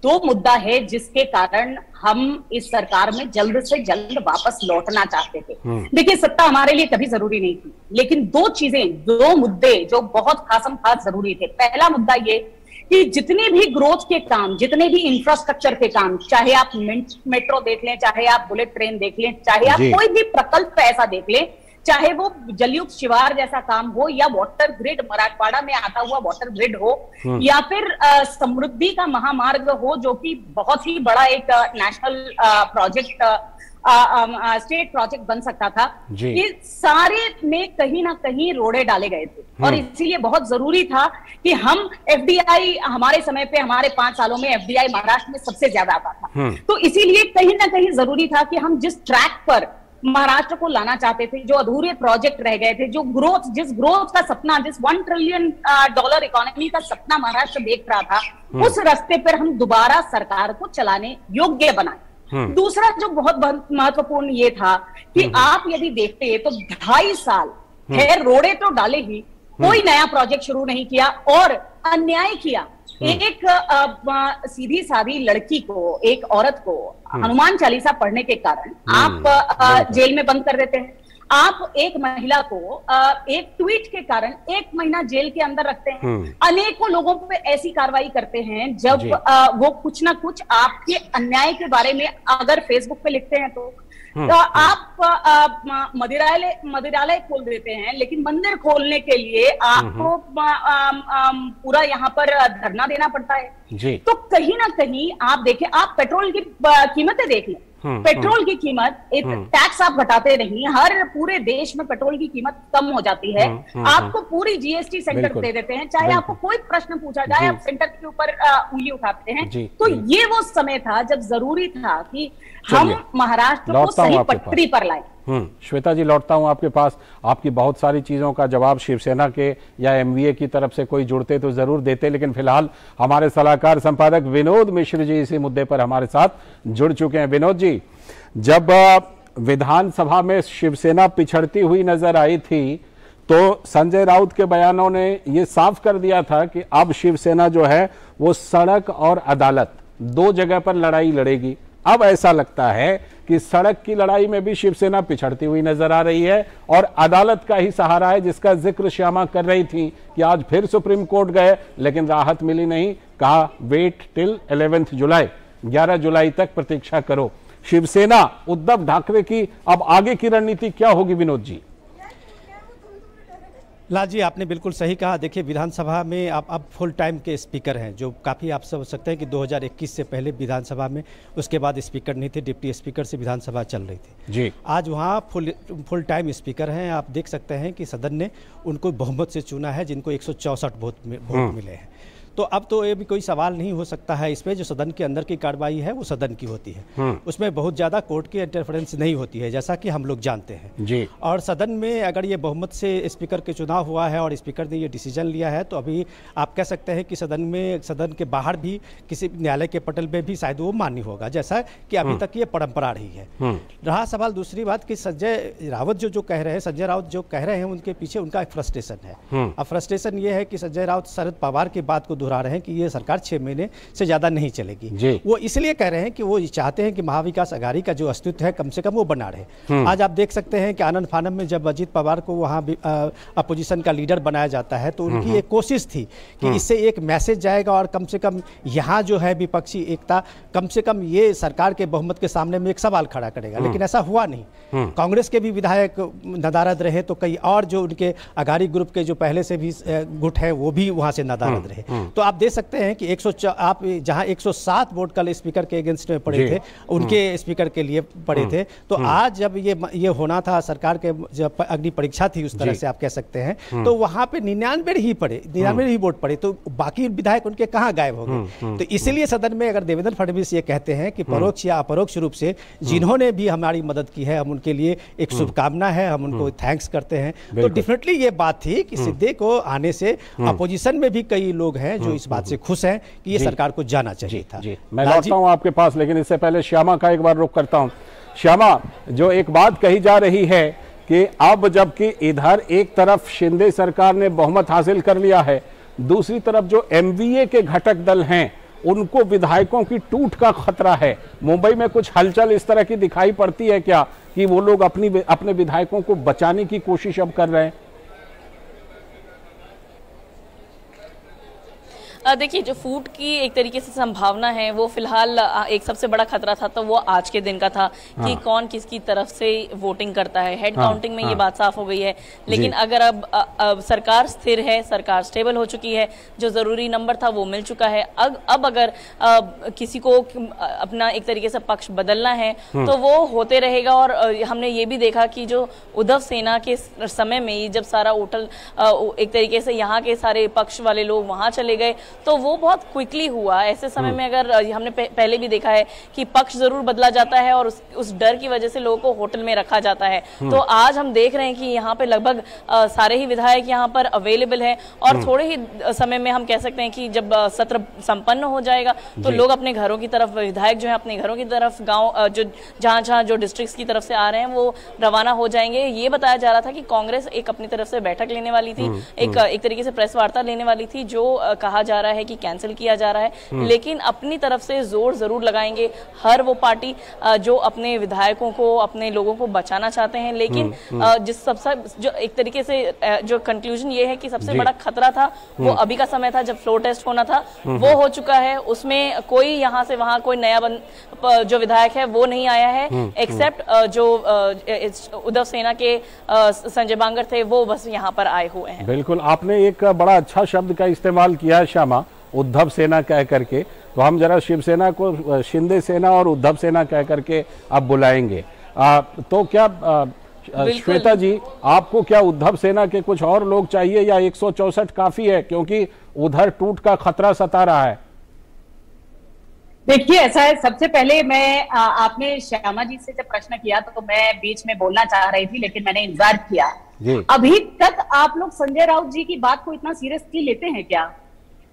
S8: 2 मुद्दा है जिसके कारण हम इस सरकार में जल्द से जल्द वापस लौटना चाहते थे। देखिए, सत्ता हमारे लिए कभी जरूरी नहीं थी, लेकिन 2 मुद्दे जो बहुत खास जरूरी थे। पहला मुद्दा ये कि जितने भी ग्रोथ के काम, जितने भी इंफ्रास्ट्रक्चर के काम, चाहे आप मेट्रो देख लें, चाहे आप बुलेट ट्रेन देख लें, चाहे आप कोई भी प्रकल्प ऐसा देख लें, चाहे वो जलयुक्त शिवार जैसा काम हो या वाटर ग्रिड, मराठवाड़ा में आता हुआ वाटर ग्रिड हो, या फिर समृद्धि का महामार्ग हो, जो कि बहुत ही बड़ा एक नेशनल प्रोजेक्ट, स्टेट प्रोजेक्ट बन सकता था। ये सारे में कहीं ना कहीं रोड़े डाले गए थे और इसीलिए बहुत जरूरी था कि हम एफडीआई, हमारे समय पे, हमारे 5 सालों में एफडीआई महाराष्ट्र में सबसे ज्यादा आता था। तो इसीलिए कहीं ना कहीं जरूरी था कि हम जिस ट्रैक पर महाराष्ट्र को लाना चाहते थे, जो अधूरे प्रोजेक्ट रह गए थे, जिस ग्रोथ का सपना, जिस $1 ट्रिलियन इकोनॉमी का सपना महाराष्ट्र देख रहा था, उस रास्ते पर हम दोबारा सरकार को चलाने योग्य बनाए। दूसरा जो बहुत महत्वपूर्ण ये था कि आप यदि देखते तो 2.5 साल है, रोड़े तो डाले ही, कोई नया प्रोजेक्ट शुरू नहीं किया और अन्याय किया। एक सीधी सादी लड़की को, एक औरत को हनुमान चालीसा पढ़ने के कारण आप जेल में बंद कर देते हैं। आप एक महिला को एक ट्वीट के कारण 1 महीना जेल के अंदर रखते हैं। अनेकों लोगों पे ऐसी कार्रवाई करते हैं जब वो कुछ ना कुछ आपके अन्याय के बारे में अगर फेसबुक पे लिखते हैं तो आप मंदिरालय खोल देते हैं, लेकिन मंदिर खोलने के लिए आपको पूरा यहाँ पर धरना देना पड़ता है जी। तो कहीं ना कहीं आप देखें, आप पेट्रोल की कीमतें देख लें, पेट्रोल की कीमत, टैक्स आप घटाते नहीं, हर पूरे देश में पेट्रोल की कीमत कम हो जाती है, आपको पूरी जीएसटी सेंटर दे देते हैं, चाहे आपको कोई प्रश्न पूछा जाए आप सेंटर के ऊपर उंगली उठाते हैं। तो ये वो समय था जब जरूरी था कि हम महाराष्ट्र को सही पटरी पर लाए।
S1: श्वेता जी, लौटता हूं आपके पास। आपकी बहुत सारी चीजों का जवाब शिवसेना के या एमवीए की तरफ से कोई जुड़ते तो जरूर देते, लेकिन फिलहाल हमारे सलाहकार संपादक विनोद मिश्र जी इसी मुद्दे पर हमारे साथ जुड़ चुके हैं। विनोद जी, जब विधानसभा में शिवसेना पिछड़ती हुई नजर आई थी तो संजय राउत के बयानों ने ये साफ कर दिया था कि अब शिवसेना जो है वो सड़क और अदालत 2 जगह पर लड़ाई लड़ेगी। अब ऐसा लगता है कि सड़क की लड़ाई में भी शिवसेना पिछड़ती हुई नजर आ रही है और अदालत का ही सहारा है, जिसका जिक्र श्यामा कर रही थी कि आज फिर सुप्रीम कोर्ट गए लेकिन राहत मिली नहीं। कहा वेट टिल 11 जुलाई, 11 जुलाई तक प्रतीक्षा करो। शिवसेना उद्धव ठाकरे की अब आगे की रणनीति क्या होगी विनोद जी?
S9: लाल जी, आपने बिल्कुल सही कहा। देखिए, विधानसभा में आप अब फुल टाइम के स्पीकर हैं, जो काफ़ी आप समझ सकते हैं कि 2021 से पहले विधानसभा में, उसके बाद स्पीकर नहीं थे, डिप्टी स्पीकर से विधानसभा चल रही थी जी। आज वहाँ फुल टाइम स्पीकर हैं। आप देख सकते हैं कि सदन ने उनको बहुमत से चुना है, जिनको 164 वोट मिले हैं। तो अब तो ये भी कोई सवाल नहीं हो सकता है इसमें, जो सदन के अंदर की कार्रवाई है वो सदन की होती है, उसमें बहुत ज़्यादा कोर्ट की इंटरफेरेंस नहीं होती है, जैसा कि हम लोग जानते हैं जी। और सदन में अगर ये बहुमत से स्पीकर के चुनाव हुआ है और स्पीकर ने ये डिसीजन लिया है, तो अभी आप कह सकते हैं कि सदन के बाहर भी किसी न्यायालय के पटल में भी शायद वो मान्य होगा, जैसा कि अभी तक ये परंपरा रही है। रहा सवाल दूसरी बात कि संजय राउत जो कह रहे हैं, संजय राउत जो कह रहे हैं, उनके पीछे उनका एक फ्रस्ट्रेशन है। अब फ्रस्ट्रेशन ये है कि संजय राउत शरद पवार की बात को दोहरा रहे हैं कि ये सरकार 6 महीने से ज्यादा नहीं चलेगी। वो इसलिए कह रहे हैं कि वो चाहते हैं कि महाविकास अघाड़ी का जो अस्तित्व है कम से कम वो बना रहे। आज आप देख सकते हैं कि आनंद फानम में जब अजीत पवार को वहां अपोजिशन का लीडर बनाया जाता है, तो उनकी एक कोशिश थी कि इससे एक मैसेज जाएगा और कम से कम यहाँ जो है विपक्षी एकता, कम से कम ये सरकार के बहुमत के सामने में एक सवाल खड़ा करेगा, लेकिन ऐसा हुआ नहीं। कांग्रेस के भी विधायक नदारद रहे, तो कई और जो उनके अघाड़ी ग्रुप के जो पहले से भी गुट है वो भी वहां से नदारद रहे। तो आप देख सकते हैं कि आप जहां 107 वोट कल स्पीकर के अगेंस्ट में पड़े थे, उनके स्पीकर के लिए पड़े थे, तो आज जब ये होना था, सरकार के जब अग्नि परीक्षा थी उस तरह से आप कह सकते हैं, तो वहां पे 99 ही वोट पड़े, तो बाकी विधायक उनके कहां गायब हो गए। तो इसलिए सदन में अगर देवेंद्र फडणवीस ये कहते हैं कि परोक्ष या अपरोक्ष रूप से जिन्होंने भी हमारी मदद की है, हम उनके लिए एक शुभकामना है, हम उनको थैंक्स करते हैं, तो डेफिनेटली ये बात थी कि सिद्धे को आने से अपोजिशन में भी कई लोग हैं जो इस बात से खुश हैं कि ये सरकार को जाना चाहिए था।
S1: मैं लौटता हूं आपके पास, लेकिन इससे पहले श्यामा का एक बार रुख करता हूं। श्यामा, जो एक बात कही जा रही है कि अब जबकि इधर एक तरफ शिंदे सरकार ने बहुमत हासिल कर लिया है, दूसरी तरफ जो एमवीए के घटक दल हैं उनको विधायकों की टूट का खतरा है। मुंबई में कुछ हलचल इस तरह की दिखाई पड़ती है क्या कि वो लोग अपने विधायकों को बचाने की कोशिश अब कर रहे हैं?
S7: देखिए, जो फूट की एक तरीके से संभावना है वो फिलहाल एक सबसे बड़ा खतरा था, तो वो आज के दिन का था कि कौन किसकी तरफ से वोटिंग करता है। हेड काउंटिंग में ये बात साफ हो गई है, लेकिन अगर अब सरकार स्थिर है, सरकार स्टेबल हो चुकी है, जो जरूरी नंबर था वो मिल चुका है। अब अगर किसी को अपना एक तरीके से पक्ष बदलना है तो वो होते रहेगा। और हमने ये भी देखा कि जो उद्धव सेना के समय में जब सारा होटल एक तरीके से यहाँ के सारे पक्ष वाले लोग वहां चले गए, तो वो बहुत क्विकली हुआ। ऐसे समय में अगर हमने पहले भी देखा है कि पक्ष जरूर बदला जाता है और उस डर की वजह से लोगों को होटल में रखा जाता है। तो आज हम देख रहे हैं कि यहाँ पे लगभग सारे ही विधायक यहाँ पर अवेलेबल हैं और थोड़े ही समय में हम कह सकते हैं कि जब सत्र संपन्न हो जाएगा तो लोग अपने घरों की तरफ, विधायक जो है अपने घरों की तरफ, गाँव जो जहाँ जो डिस्ट्रिक्ट की तरफ से आ रहे हैं वो रवाना हो जाएंगे। ये बताया जा रहा था कि कांग्रेस एक अपनी तरफ से बैठक लेने वाली थी, एक तरीके से प्रेस वार्ता लेने वाली थी, जो कहा जा रहा है कि कैंसिल किया जा रहा है, लेकिन अपनी तरफ से जोर जरूर लगाएंगे हर वो पार्टी जो अपने विधायकों को, अपने लोगों को बचाना चाहते हैं। लेकिन जिस सबसे जो एक तरीके से जो कंक्लूजन ये है कि सबसे बड़ा खतरा था वो अभी का समय था जब फ्लोर टेस्ट होना था, वो हो चुका है। उसमें कोई यहाँ से वहां कोई नया जो विधायक है वो नहीं आया है, एक्सेप्ट जो उद्धव सेना के संजय बांगर थे वो बस यहाँ पर आए हुए हैं।
S1: बिल्कुल, आपने एक बड़ा अच्छा शब्द का इस्तेमाल किया है श्यामा, उद्धव सेना कह करके, तो हम जरा शिवसेना को शिंदे सेना और उद्धव सेना कह करके अब बुलाएंगे। तो क्या श्वेता जी, आपको क्या उद्धव सेना के कुछ और लोग चाहिए या 164 काफी है, क्योंकि उधर टूट का खतरा सता रहा है?
S8: देखिए, ऐसा है, सबसे पहले मैं आपने श्यामा जी से जब प्रश्न किया तो मैं बीच में बोलना चाह रही थी, लेकिन मैंने इंतजार किया। अभी तक आप लोग संजय राउत जी की बात को इतना सीरियसली लेते हैं क्या?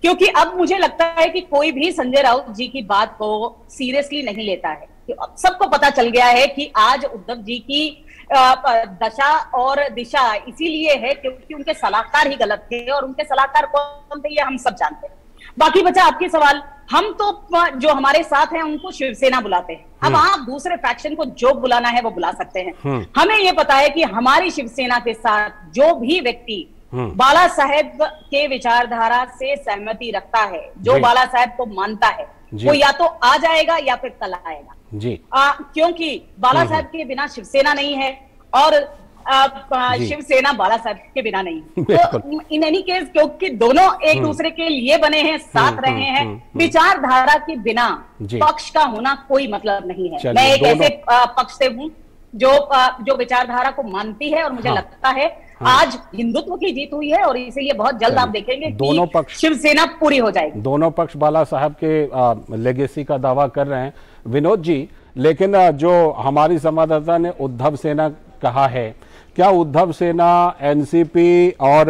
S8: क्योंकि अब मुझे लगता है कि कोई भी संजय राउत जी की बात को सीरियसली नहीं लेता है। अब सबको पता चल गया है कि आज उद्धव जी की दशा और दिशा इसीलिए है क्योंकि उनके सलाहकार ही गलत थे, और उनके सलाहकार कौन थे ये हम सब जानते हैं। बाकी बचा आपके सवाल, हम तो जो हमारे साथ हैं उनको शिवसेना बुलाते हैं। अब आप दूसरे फैक्शन को जो बुलाना है वो बुला सकते हैं। हमें ये पता है कि हमारी शिवसेना के साथ जो भी व्यक्ति बाला साहेब के विचारधारा से सहमति रखता है, जो बाला साहेब को मानता है, वो या तो आ जाएगा या फिर कल आएगा जी। क्योंकि बाला साहेब के बिना शिवसेना नहीं है और शिवसेना बाला साहब के बिना नहीं। तो इन एनी केस, क्योंकि दोनों एक दूसरे के लिए बने हैं, साथ रहे हैं, विचारधारा के बिना पक्ष का होना कोई मतलब नहीं है। मैं एक ऐसे पक्ष से हूँ जो विचारधारा को मानती है, और मुझे लगता है आज हिंदुत्व की जीत हुई है और इसीलिए बहुत जल्द आप देखेंगे दोनों पक्ष शिवसेना पूरी हो जाएगी।
S1: दोनों पक्ष बाला साहब के लेगेसी का दावा कर रहे हैं विनोद जी, लेकिन जो हमारी संवाददाता ने उद्धव सेना कहा है, क्या उद्धव सेना, एनसीपी और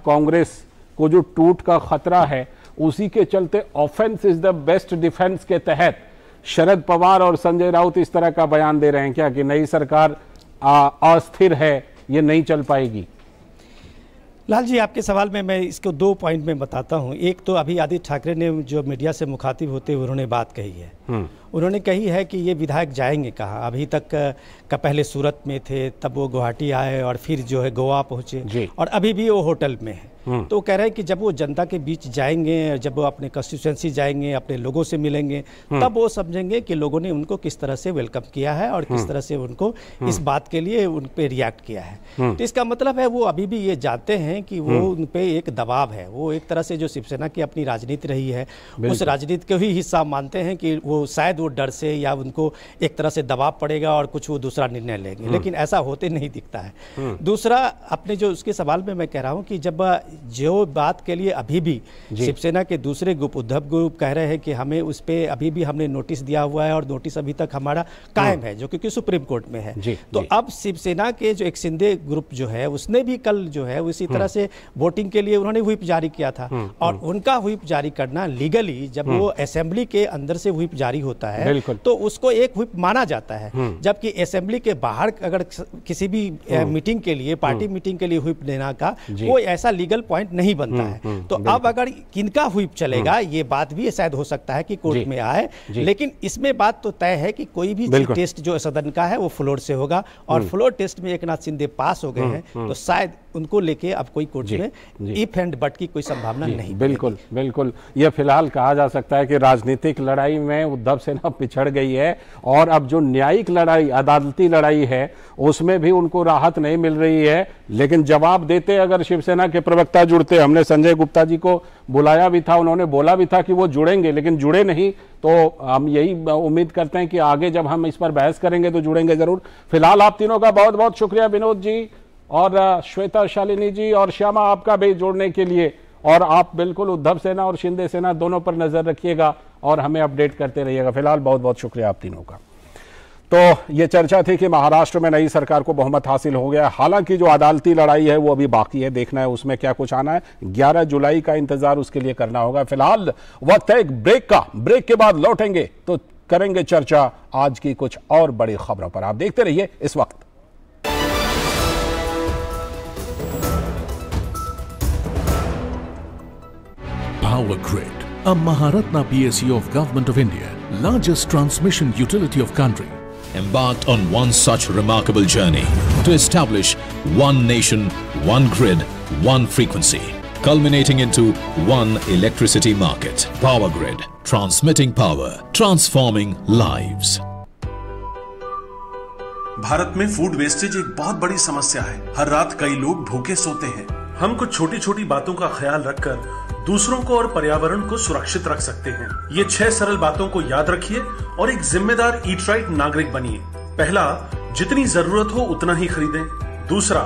S1: कांग्रेस को जो टूट का खतरा है उसी के चलते offence is the best defence के तहत शरद पवार और संजय राउत इस तरह का बयान दे रहे हैं क्या कि नई सरकार अस्थिर है, ये नहीं चल पाएगी?
S9: लाल जी, आपके सवाल में मैं इसको 2 पॉइंट में बताता हूं। एक तो अभी आदित्य ठाकरे ने जो मीडिया से मुखातिब होते हुए उन्होंने बात कही है, उन्होंने कही है कि ये विधायक जाएंगे कहाँ। अभी तक का पहले सूरत में थे, तब वो गुवाहाटी आए और फिर जो है गोवा पहुँचे और अभी भी वो होटल में है। तो कह रहे हैं कि जब वो जनता के बीच जाएंगे, जब वो अपने कंस्टिट्यूएंसी जाएंगे, अपने लोगों से मिलेंगे, तब वो समझेंगे कि लोगों ने उनको किस तरह से वेलकम किया है और किस तरह से उनको इस बात के लिए उन पे रिएक्ट किया है। तो इसका मतलब है वो अभी भी ये जानते हैं कि वो उन पे एक दबाव है। वो एक तरह से जो शिवसेना की अपनी राजनीति रही है उस राजनीति को ही हिस्सा मानते हैं कि वो शायद वो डर से या उनको एक तरह से दबाव पड़ेगा और कुछ वो दूसरा निर्णय लेंगे, लेकिन ऐसा होते नहीं दिखता है। दूसरा, अपने जो उसके सवाल में मैं कह रहा हूँ कि जब जो बात के लिए अभी भी शिवसेना के दूसरे ग्रुप, उद्धव ग्रुप, कह रहे हैं कि हमें उस पर अभी भी हमने नोटिस दिया हुआ है और नोटिस अभी तक हमारा कायम है, जो क्योंकि सुप्रीम कोर्ट में है। तो अब शिवसेना के जो एक शिंदे ग्रुप जो है उसने भी कल जो है उसी तरह से वोटिंग के लिए उन्होंने व्हिप जारी किया था, और उनका व्हिप जारी करना लीगली, जब वो असेंबली के अंदर से व्हिप जारी होता है तो उसको एक व्हिप माना जाता है, जबकि असेंबली के बाहर अगर किसी भी मीटिंग के लिए, पार्टी मीटिंग के लिए व्हिप देना का कोई ऐसा लीगल पॉइंट नहीं बनता है। तो अब अगर किनका व्हिप चलेगा ये बात भी शायद हो सकता है कि कोर्ट में आए, लेकिन इसमें बात तो तय है कि कोई भी टेस्ट जो सदन का है वो फ्लोर से होगा, और फ्लोर टेस्ट में एकनाथ शिंदे पास हो गए हैं तो शायद उनको लेके अब कोई कोर्ट में इफ एंड बट की कोई संभावना नहीं।
S1: बिल्कुल बिल्कुल, ये फिलहाल कहा जा सकता है कि राजनीतिक लड़ाई में उद्धव सेना पिछड़ गई है, और अब जो न्यायिक लड़ाई, अदालती लड़ाई है उसमें भी उनको राहत नहीं मिल रही है। लेकिन जवाब देते अगर शिवसेना के प्रवक्ता जुड़ते, हमने संजय गुप्ता जी को बुलाया भी था, उन्होंने बोला भी था कि वो जुड़ेंगे, लेकिन जुड़े नहीं, तो हम यही उम्मीद करते हैं कि आगे जब हम इस पर बहस करेंगे तो जुड़ेंगे जरूर। फिलहाल आप तीनों का बहुत बहुत शुक्रिया, विनोद जी और श्वेता, शालिनी जी और श्यामा, आपका भी जुड़ने के लिए। और आप बिल्कुल उद्धव सेना और शिंदे सेना दोनों पर नजर रखिएगा और हमें अपडेट करते रहिएगा। फिलहाल बहुत बहुत शुक्रिया आप तीनों का। तो ये चर्चा थी कि महाराष्ट्र में नई सरकार को बहुमत हासिल हो गया। हालांकि जो अदालती लड़ाई है वो अभी बाकी है, देखना है उसमें क्या कुछ आना है। 11 जुलाई का इंतजार उसके लिए करना होगा। फिलहाल वक्त है एक ब्रेक का, ब्रेक के बाद लौटेंगे तो करेंगे चर्चा आज की कुछ और बड़ी खबरों पर। आप देखते रहिए इस वक्त।
S10: Power Grid a Maharatna PSU of Government of India, largest transmission utility of country,
S11: embarked on one such remarkable journey to establish one nation, one grid, one frequency, culminating into one electricity market. Power Grid, transmitting power, transforming lives.
S12: Bharat में food wastage एक बहुत बड़ी समस्या है। हर रात कई लोग भूखे सोते हैं। हम कुछ छोटी छोटी बातों का ख्याल रखकर दूसरों को और पर्यावरण को सुरक्षित रख सकते हैं। ये 6 सरल बातों को याद रखिए और एक जिम्मेदार ईट राइट नागरिक बनिए। पहला, जितनी जरूरत हो उतना ही खरीदें। दूसरा,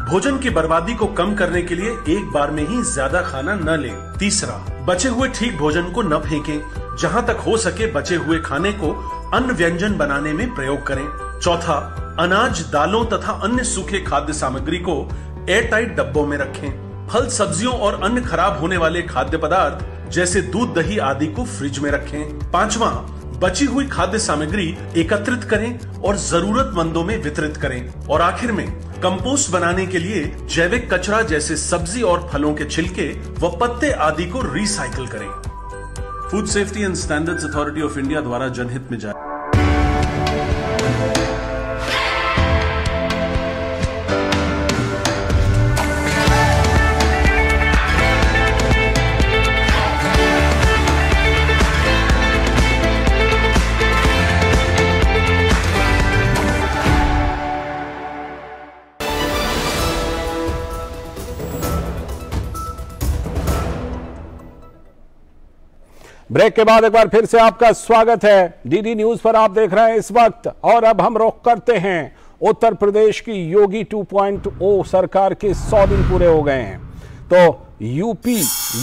S12: भोजन की बर्बादी को कम करने के लिए एक बार में ही ज्यादा खाना न लें। तीसरा, बचे हुए ठीक भोजन को न फेंकें। जहां तक हो सके बचे हुए खाने को अन्य व्यंजन बनाने में प्रयोग करें। चौथा, अनाज, दालों तथा अन्य सूखे खाद्य सामग्री को एयर टाइट डब्बों में रखें। फल, सब्जियों और अन्य खराब होने वाले खाद्य पदार्थ जैसे दूध, दही आदि को फ्रिज में रखें। पांचवा, बची हुई खाद्य सामग्री एकत्रित करें और जरूरतमंदों में वितरित करें। और आखिर में कंपोस्ट बनाने के लिए जैविक कचरा जैसे सब्जी और फलों के छिलके व पत्ते आदि को रिसाइकिल करें। Food safety and standards authority of India द्वारा जनहित में जारी।
S1: ब्रेक के बाद एक बार फिर से आपका स्वागत है। डीडी न्यूज पर आप देख रहे हैं इस वक्त। और अब हम रुख करते हैं उत्तर प्रदेश की योगी 2.0 सरकार के 100 दिन पूरे हो गए हैं। तो यूपी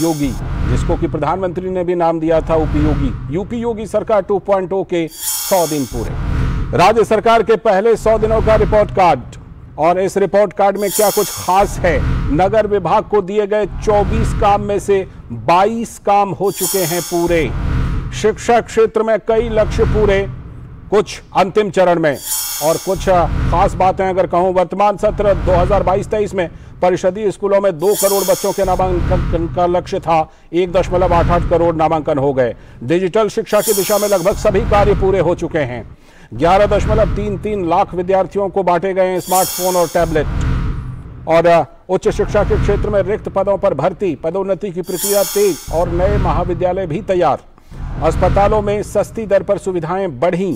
S1: योगी, जिसको कि प्रधानमंत्री ने भी नाम दिया था यूपी योगी सरकार 2.0 के 100 दिन पूरे। राज्य सरकार के पहले 100 दिनों का रिपोर्ट कार्ड, और इस रिपोर्ट कार्ड में क्या कुछ खास है। नगर विभाग को दिए गए 24 काम में से 22 काम हो चुके हैं पूरे। शिक्षा क्षेत्र में कई लक्ष्य पूरे, कुछ अंतिम चरण में। और कुछ खास बातें अगर कहूं, वर्तमान सत्र 2022-23 में परिषदीय स्कूलों में 2 करोड़ बच्चों के नामांकन का लक्ष्य था। 1.88 करोड़ नामांकन हो गए। डिजिटल शिक्षा की दिशा में लगभग सभी कार्य पूरे हो चुके हैं। 11.33 लाख विद्यार्थियों को बांटे गए हैं स्मार्टफोन और टैबलेट। और उच्च शिक्षा के क्षेत्र में रिक्त पदों पर भर्ती, पदोन्नति की प्रक्रिया तेज और नए महाविद्यालय भी तैयार। अस्पतालों में सस्ती दर पर सुविधाएं बढ़ी।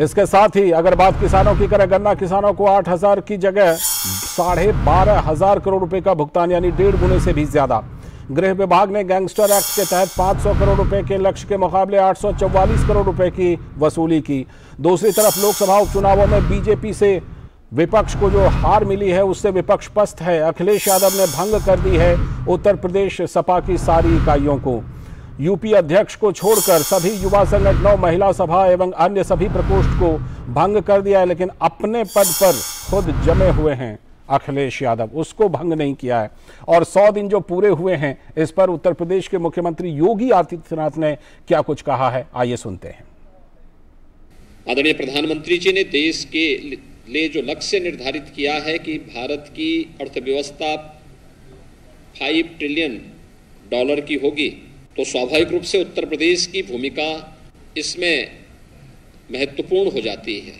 S1: इसके साथ ही अगर बात किसानों की करें, गन्ना किसानों को 8,000 की जगह 12,500 करोड़ रुपए का भुगतान, यानी 1.5 गुने से भी ज्यादा। गृह विभाग ने गैंगस्टर एक्ट के तहत 500 करोड़ रुपए के लक्ष्य के मुकाबले 844 करोड़ रुपए की वसूली की। दूसरी तरफ लोकसभा उपचुनावों में बीजेपी से विपक्ष को जो हार मिली है उससे विपक्ष पस्त है। अखिलेश यादव ने भंग कर दी है उत्तर प्रदेश सपा की सारी इकाइयों को। यूपी अध्यक्ष को छोड़कर सभी युवा संगठनों, महिला सभा एवं अन्य सभी प्रकोष्ठ को भंग कर दिया है, लेकिन अपने पद पर खुद जमे हुए हैं अखिलेश यादव, उसको भंग नहीं किया है। और 100 दिन जो पूरे हुए हैं, इस पर उत्तर प्रदेश के मुख्यमंत्री योगी आदित्यनाथ ने क्या कुछ कहा है, आइए सुनते हैं।
S13: आदरणीय प्रधानमंत्री जी ने देश के लिए जो लक्ष्य निर्धारित किया है कि भारत की अर्थव्यवस्था $5 ट्रिलियन की होगी, तो स्वाभाविक रूप से उत्तर प्रदेश की भूमिका इसमें महत्वपूर्ण हो जाती है।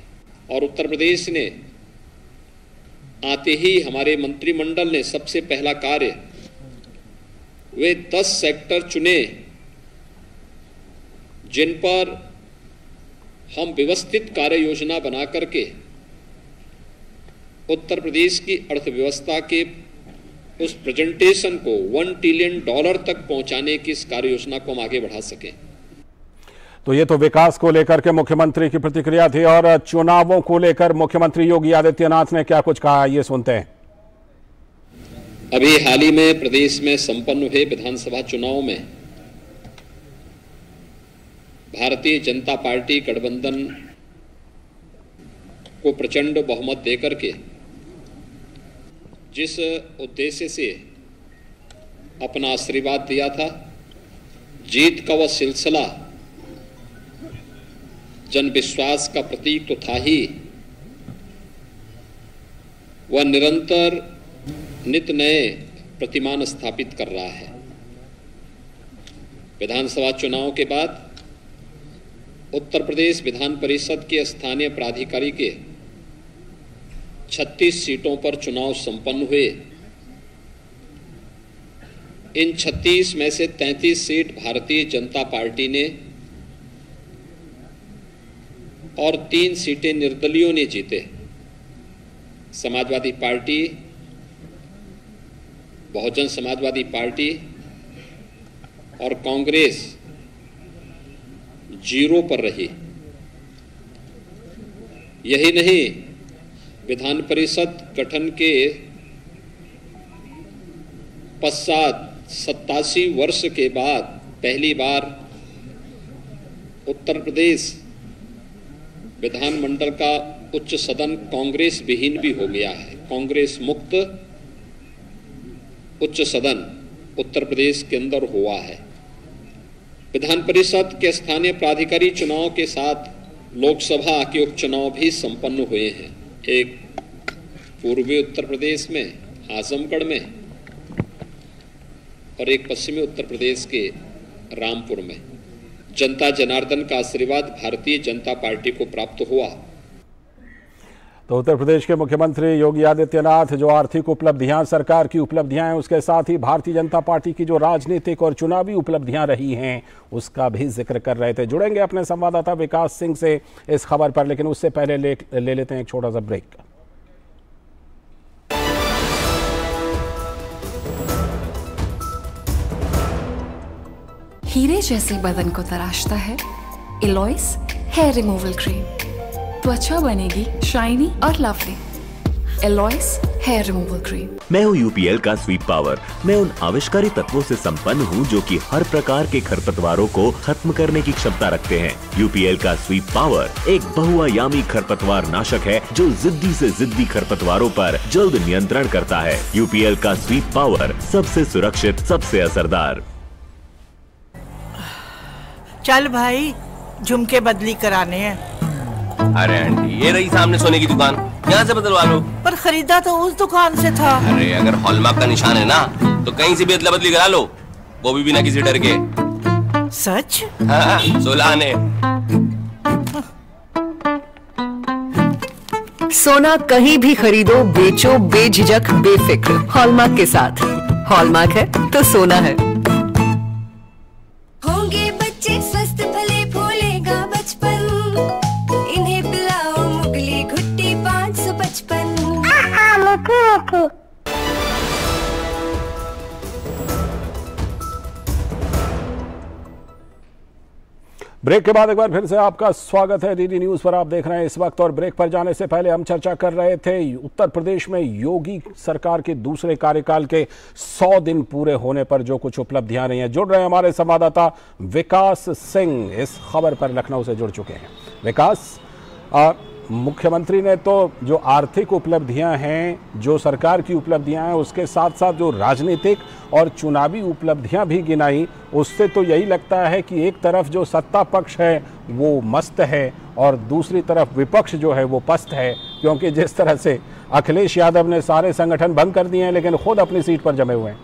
S13: और उत्तर प्रदेश ने आते ही हमारे मंत्रिमंडल ने सबसे पहला कार्य, वे 10 सेक्टर चुने जिन पर हम व्यवस्थित कार्य योजना बना करके उत्तर प्रदेश की अर्थव्यवस्था के उस प्रेजेंटेशन को $1 ट्रिलियन तक पहुंचाने की इस कार्य योजना को हम आगे बढ़ा सकें।
S1: तो ये तो विकास को लेकर के मुख्यमंत्री की प्रतिक्रिया थी। और चुनावों को लेकर मुख्यमंत्री योगी आदित्यनाथ ने क्या कुछ कहा, ये सुनते हैं।
S13: अभी हाल ही में प्रदेश में संपन्न हुए विधानसभा चुनाव में भारतीय जनता पार्टी गठबंधन को प्रचंड बहुमत देकर के जिस उद्देश्य से अपना आशीर्वाद दिया था, जीत का वह सिलसिला जन विश्वास का प्रतीक तो था ही, वह निरंतर नित नए प्रतिमान स्थापित कर रहा है। विधानसभा चुनाव के बाद उत्तर प्रदेश विधान परिषद के स्थानीय प्राधिकारी के 36 सीटों पर चुनाव संपन्न हुए। इन 36 में से 33 सीट भारतीय जनता पार्टी ने और 3 सीटें निर्दलीयों ने जीते। समाजवादी पार्टी, बहुजन समाजवादी पार्टी और कांग्रेस 0 पर रही। यही नहीं, विधान परिषद गठन के पश्चात 87 वर्ष के बाद पहली बार उत्तर प्रदेश विधानमंडल का उच्च सदन कांग्रेस विहीन भी हो गया है। कांग्रेस मुक्त उच्च सदन उत्तर प्रदेश के अंदर हुआ है। विधान परिषद के स्थानीय प्राधिकारी चुनाव के साथ लोकसभा के उपचुनाव भी संपन्न हुए हैं। एक पूर्वी उत्तर प्रदेश में आजमगढ़ में और एक पश्चिमी उत्तर प्रदेश के रामपुर में। जनता जनार्दन का आशीर्वाद भारतीय जनता पार्टी को प्राप्त हुआ।
S1: तो उत्तर प्रदेश के मुख्यमंत्री योगी आदित्यनाथ जो आर्थिक उपलब्धियां, सरकार की उपलब्धियां हैं, उसके साथ ही भारतीय जनता पार्टी की जो राजनीतिक और चुनावी उपलब्धियां रही हैं उसका भी जिक्र कर रहे थे। जुड़ेंगे अपने संवाददाता विकास सिंह से इस खबर पर, लेकिन उससे पहले ले लेते हैं एक छोटा सा ब्रेक।
S4: हीरे जैसे बदन को तराशता है एलॉइस हेयर रिमूवल क्रीम। त्वचा बनेगी शाइनी और लवली। एलॉइस हेयर रिमूवल क्रीम।
S14: मैं हूँ यूपीएल का स्वीप पावर। मैं उन आविष्कारी तत्वों से संपन्न हूँ जो कि हर प्रकार के खरपतवारों को खत्म करने की क्षमता रखते हैं। यूपीएल का स्वीप पावर एक बहुआयामी खरपतवार नाशक है जो जिद्दी से जिद्दी खरपतवारों पर जल्द नियंत्रण करता है। यूपीएल का स्वीप पावर सबसे सुरक्षित, सबसे असरदार।
S15: चल भाई, झुमके बदली कराने हैं।
S16: अरे आंटी, ये रही सामने सोने की दुकान, यहाँ से बदलवा लो।
S15: पर खरीदा तो उस दुकान से था।
S16: अरे अगर हॉलमार्क का निशान है ना तो कहीं से भी अदला बदली करा लो, वो भी बिना किसी डर के।
S15: सच?
S16: हाँ, 16 आने।
S17: सोना कहीं भी खरीदो, बेचो बेझिझक, बेफिक्र, हॉलमार्क के साथ। हॉलमार्क है तो सोना है।
S18: होंगे बच्चे स्वस्थ, भले फूलेगा बचपन। इन्हें पिलाओ मुगली घुट्टी 555।
S1: ब्रेक के बाद एक बार फिर से आपका स्वागत है। डीडी न्यूज पर आप देख रहे हैं इस वक्त। और ब्रेक पर जाने से पहले हम चर्चा कर रहे थे उत्तर प्रदेश में योगी सरकार के दूसरे कार्यकाल के 100 दिन पूरे होने पर जो कुछ उपलब्धियां रही हैं। जुड़ रहे हैं हमारे संवाददाता विकास सिंह इस खबर पर लखनऊ से जुड़ चुके हैं। विकास, मुख्यमंत्री ने तो जो आर्थिक उपलब्धियां हैं, जो सरकार की उपलब्धियां हैं, उसके साथ साथ जो राजनीतिक और चुनावी उपलब्धियां भी गिनाई। उससे तो यही लगता है कि एक तरफ जो सत्ता पक्ष है वो मस्त है और दूसरी तरफ विपक्ष जो है वो पस्त है, क्योंकि जिस तरह से अखिलेश यादव ने सारे संगठन बंद कर दिए हैं लेकिन खुद अपनी सीट पर जमे हुए हैं।